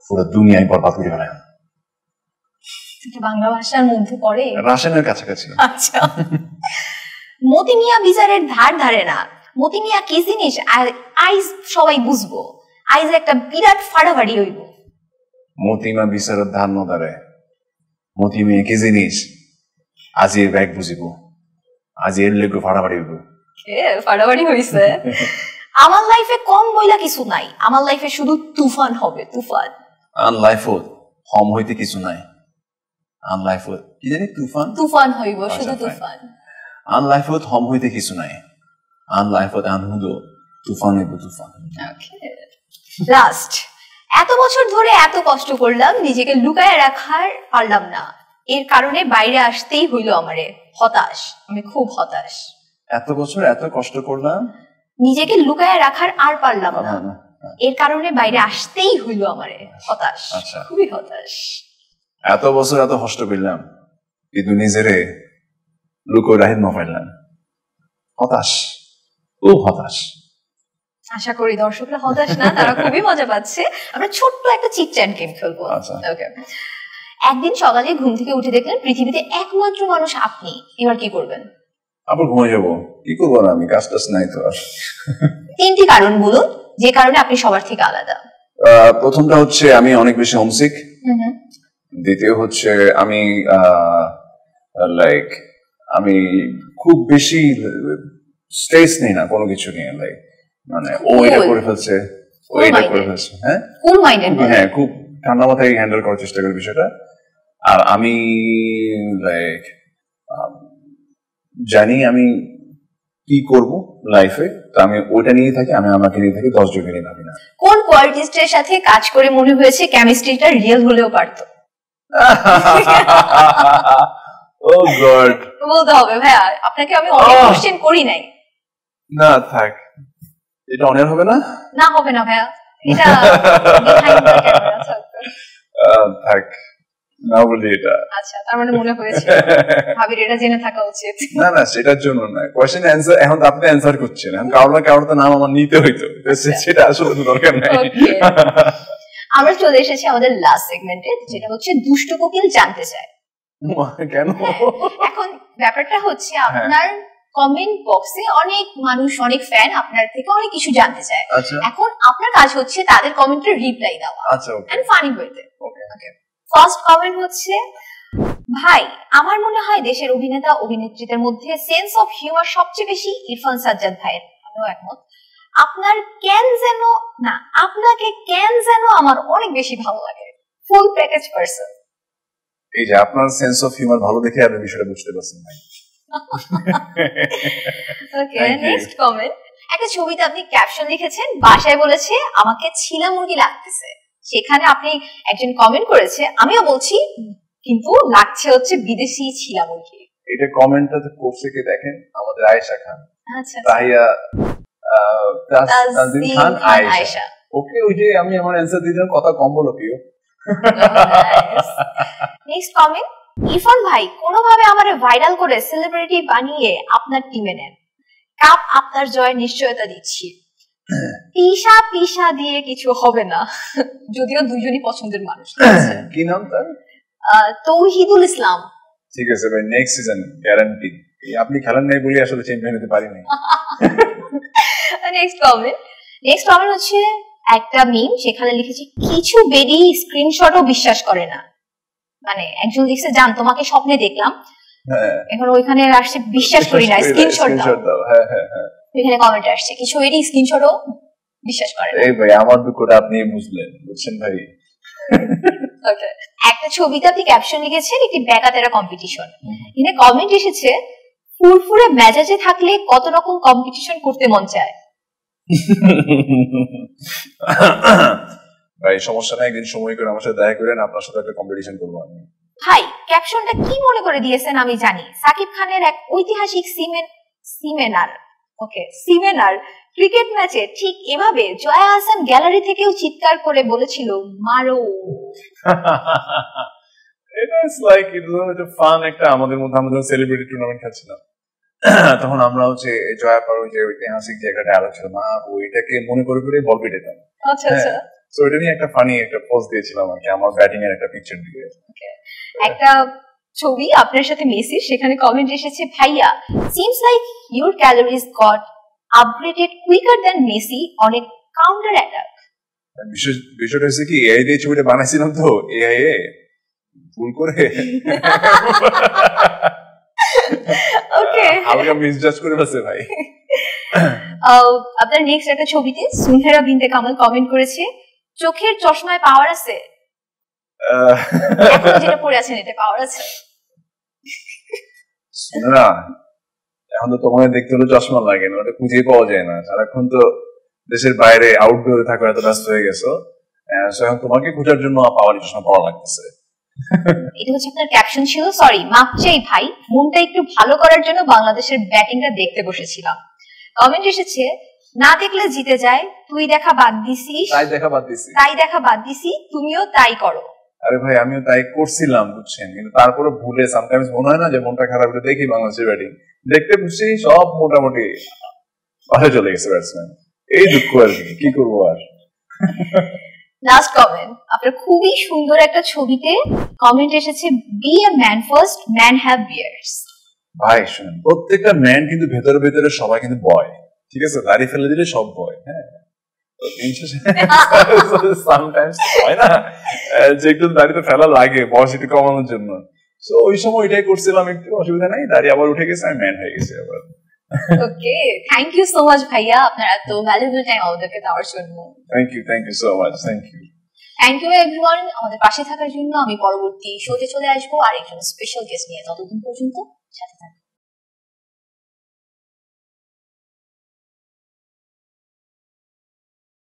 পুরো দুনিয়ায় বরবাদ করে ফেলে। এটা বাংলা ভাষার মধ্যে পড়ে? রাশিয়ানের কাছাকাছি। আচ্ছা। মতি মিয়া বিচারের ধার ধারে না। মতি মিয়া কি জিনিস আইজ সবাই বুঝবো। আইজ একটা বিরাট ফাড়াফাড়ি হইব। মতিমা বিচারের ধার ন ধারে। মতি মিয়া কি জিনিস আজ এর ব্যাগ বুঝিব, আজ এর লেগে ফাড়াফাড়ি হইব। ফাড়াফাড়ি হইছে। আমার লাইফে কম বইলা কিছু নাই, আমার লাইফে শুধু তুফান হবে, তুফান। আন লাইফত হম হইতে কিছু নাই। আন লাইফত কি জানি তুফান, তুফান হইব, শুধু তুফান। আন লাইফত হম হইতে কিছু নাই। আন লাইফত আন হুদো তুফান হইব, তুফান। লাস্ট, এত বছর ধরে এত কষ্ট করলাম, নিজেকে লুকায় রাখার পারলাম না, এর কারণে বাইরে আসতেই হইলো আমারে। হতাশ, আমি খুব হতাশ। এত বছর এত কষ্ট করলাম, নিজেকে লুকায় রাখার আর পারলাম না, এর কারণে বাইরে আসতেই হইলো আমারে। হতাশ, খুবই হতাশ। এত বছর এত কষ্ট করলাম কিন্তু নিজেরে লুকো রাহিত না পারলাম। হতাশ, খুব হতাশ। আশা করি দর্শকরা হতাশ না, তারা খুবই মজা পাচ্ছে। আমরা ছোট্ট একটা চিট চ্যাট গেম খেলবো। ওকে। একদিন সকালে ঘুম থেকে উঠে দেখলেন পৃথিবীতে একমাত্র মানুষ আপনি, এবার কি করবেন? আবার ঘুমিয়ে যাবো। কি করবো না, আমি কাজ টাজ নাই তো আর। 3টি কারণ বলুন যে কারণে আপনি সবার থেকে আলাদা। প্রথমটা হচ্ছে আমি অনেক বেশি হোমসিক। দ্বিতীয় হচ্ছে আমি লাইক আমি খুব বেশি স্ট্রেস নেই না কোনো কিছু নিয়ে, লাইক মানে ও এটা করে ফেলছে, ও এটা করে ফেলছে। হ্যাঁ, কুল মাইন্ডেড। হ্যাঁ, খুব ঠান্ডা মাথায় হ্যান্ডেল করার চেষ্টা করি বিষয়টা। আর আমি লাইক জানি আমি কি করব লাইফে, তো আমি ওটা নিয়ে থাকি, আমি আমাকে নিয়ে থাকি, 10 জনকে নিয়ে ভাবি না। কোন কোয়ালিটিস্টের সাথে কাজ করে মনে হয়েছে কেমিস্ট্রিটা রিয়েল হলেও পারতো? ও গড, বলতে হবে ভাইয়া, আপনাকে আমি অনেক কোশ্চেন করি নাই। না থাক, এটা অনেক হবে না। না হবে না ভাইয়া, এটা behind the camera থাকবে। থাক, না বলি এটা। আচ্ছা, তার মানে মনে হয়েছে ভাবির এটা জেনে থাকা উচিত। না না, সেটার জন্য না, কোশ্চেন অ্যানসার এখন আপনি অ্যানসার করছেন, এখন কারোর না কারোর তো নাম আমার নিতে হইতো, সেটা আসলে দরকার নাই। আমরা চলে এসেছি আমাদের লাস্ট সেগমেন্টে, যেটা হচ্ছে দুষ্ট কোকিল জানতে চায়। কেন? এখন ব্যাপারটা হচ্ছে আপনার কমেন্ট বক্সে অনেক মানুষ, অনেক ফ্যান আপনার থেকে অনেক কিছু জানতে চায়। এখন আপনার কাজ হচ্ছে তাদের কমেন্টের রিপ্লাই দেওয়া। আচ্ছা, ওকে। এন্ড ফানি ওয়েতে। ওকে। ফার্স্ট কমেন্ট হচ্ছে, ভাই আমার মনে হয় দেশের অভিনেতা অভিনেত্রীদের মধ্যে সেন্স অফ হিউমার সবচেয়ে বেশি ইরফান সাজ্জাদ ভাইয়ের। আমিও একমত। আপনাকে কেন যেন আমার অনেক বেশি ভালো লাগে। Full package person. এই যে আপনার সেন্স অফ হিউমার ভালো দেখে আপনি বিষয়টা বুঝতে পারছেন ভাই। ওকে, নেক্সট কমেন্ট। একটা ছবিতে আপনি ক্যাপশন লিখেছেন, বাসায় বলেছে আমাকে ছিলা মুরগি লাগতেছে। সেখানে আপনি একজন কমেন্ট করেছে, আমিও বলছি কিন্তু লাগছে হচ্ছে বিদেশি ছিলা মুরগি। এটা কমেন্টটা তো করছে কে দেখেন, আমাদের আয়েশা খান। আচ্ছা, তাহিয়া তানজিম খান আয়েশা। ওকে, ওই যে আমি আমার অ্যানসার দিলাম, কথা কম বলো প্রিয়। নেক্সট কমেন্ট, ইরফান ভাই কোনোভাবে আমারে ভাইরাল করে সেলিব্রিটি বানিয়ে আপনার টিমে নেন, কাপ আপনার জয়ের নিশ্চয়তা দিচ্ছি। পিসা দিয়ে কিছু হবে না, যদিও দুজনই পছন্দের মানুষ। কি নাম তার? তৌহিদুল ইসলাম। ঠিক আছে ভাই, নেক্সট সিজন গ্যারান্টি। আপনি খেলেন নাই বলে আসলে চ্যাম্পিয়ন হতে পারিনি। নেক্সট কমেন্ট হচ্ছে একটা মিম, সেখানে লিখেছি কিছু বেডি স্ক্রিনশটও বিশ্বাস করে না। মানে একজন লিখছে, জান তোমাকে স্বপ্নে দেখলাম, এখন ওইখানে আসছে বিশ্বাস করি না, স্ক্রিনশট দাও। হ্যাঁ, এখানে কমেন্ট আসছে কিছু বেডি স্ক্রিনশটও বিশ্বাস করে না। এই ভাই আমার দুঃখটা আপনি বুঝছেন ভাই। ওকে, একটা ছবিতে আপনি ক্যাপশন লিখেছেন একটি বেকাতেরা কম্পিটিশন। এখানে কমেন্ট এসেছে, ফুরফুরে মেজাজে থাকলে কত রকম কম্পিটিশন করতে মন চায়। ভাই সমস্যা নাই, একদিন সময় করে আমার সাথে দেখা করেন, আপনার সাথে একটা কম্পিটিশন করবো আমি। ভাই ক্যাপশনটা কি মনে করে দিয়েছেন আমি জানি। সাকিব খানের এক ঐতিহাসিক সিমেনার ক্রিকেট ম্যাচে ঠিক এভাবে জয়া হাসান গ্যালারি থেকেও চিৎকার করে বলেছিল মারো। আমাদের মধ্যে আমাদের সেলিব্রিটি টুর্নামেন্ট খেলছিলাম, তখন আমরা হচ্ছে জয়া পারো যে ঐতিহাসিক যে একটা ডায়লগ ছিল, মা ওইটাকে মনে করে করে বল পেটাতাম। আচ্ছা, সো এটা নিয়ে একটা ফানি একটা পোস্ট দিয়েছিলাম আর কি, আমার ব্যাটিং এর একটা পিকচার দিয়ে। একটা ছবি আপনার সাথে মেসি, সেখানে কমেন্ট এসেছে, ভাইয়া seems like your calories goat upgraded quicker than Messi on a counter attack. বিষয়টা হচ্ছে কি, এআই দিয়ে ছবিটা বানাইছিলাম তো, এআই এ ভুল করে ওকে, হালকা মিসজাজ করে ফেলছে ভাই। আপনার নেক্সট একটা ছবিতে সুনহেরা বিনতে কামাল কমেন্ট করেছে, চোখের চশমায় পাওয়ার আছে? এখন যেটা পরে আছেন এটা পাওয়ার আছে? না, এখন তো তোমাদের দেখতে হলে চশমা লাগে না, ওটা খুঁজেই পাওয়া যায় না, সারাক্ষণ তো দেশের বাইরে আউটডোরে থাকো, এত ব্যস্ত হয়ে গেছো, এখন তোমাকে খোঁজার জন্য পাওয়ার চশমা পাওয়া লাগতেছে। এটা হচ্ছে আপনার ক্যাপশন ছিল, সরি মাপ চাই ভাই, মনটা একটু ভালো করার জন্য বাংলাদেশের ব্যাটিংটা দেখতে বসেছিলাম। কমেন্ট এসেছে, না দেখলে জিতে যায়, তুই দেখা বাদ দিছিস, তাই দেখা বাদ দিছি, তুমিও তাই করো। আরে ভাই আমিও তাই করছিলাম বুঝছেন, কিন্তু তারপরে ভুলে সামটাইমস মনে হয় না যে মনটা খারাপ হলে দেখি বাংলাদেশের ব্যাটিং, দেখতে বুঝছি সব মোটামুটি পাশে চলে গেছে ব্যাটসম্যান, এই দুঃখ আর কি করবো আর। লাস্ট কমেন্ট, আপনার খুবই সুন্দর একটা ছবিতে কমেন্ট এসেছে, be a man first, man have beers. ভাই শুনেন, প্রত্যেকটা ম্যান কিন্তু ভেতরে ভেতরে সবাই কিন্তু বয়, ঠিক আছে, দাড়ি ফেলে দিলে সব বয়, হ্যাঁ সামটাইমস হয় না যে একটু দাড়িতে ফেলা লাগে বয়স একটু কমানোর জন্য, তো ওই সময় এটাই করছিলাম, একটু অসুবিধা নাই, দাড়ি আবার উঠে গেছে, আমি ম্যান হয়ে গেছি আবার। Okay, thank you so much ভাইয়া, আপনার এত ভ্যালুয়েবল টাইম আমাদেরকে দেওয়ার জন্য। Thank you so much, thank you everyone আমাদের পাশে থাকার জন্য। আমি পরবর্তী শোতে চলে আসবো আরেকজন স্পেশাল গেস্ট নিয়ে, ততদিন পর্যন্ত সাথে থাকুন।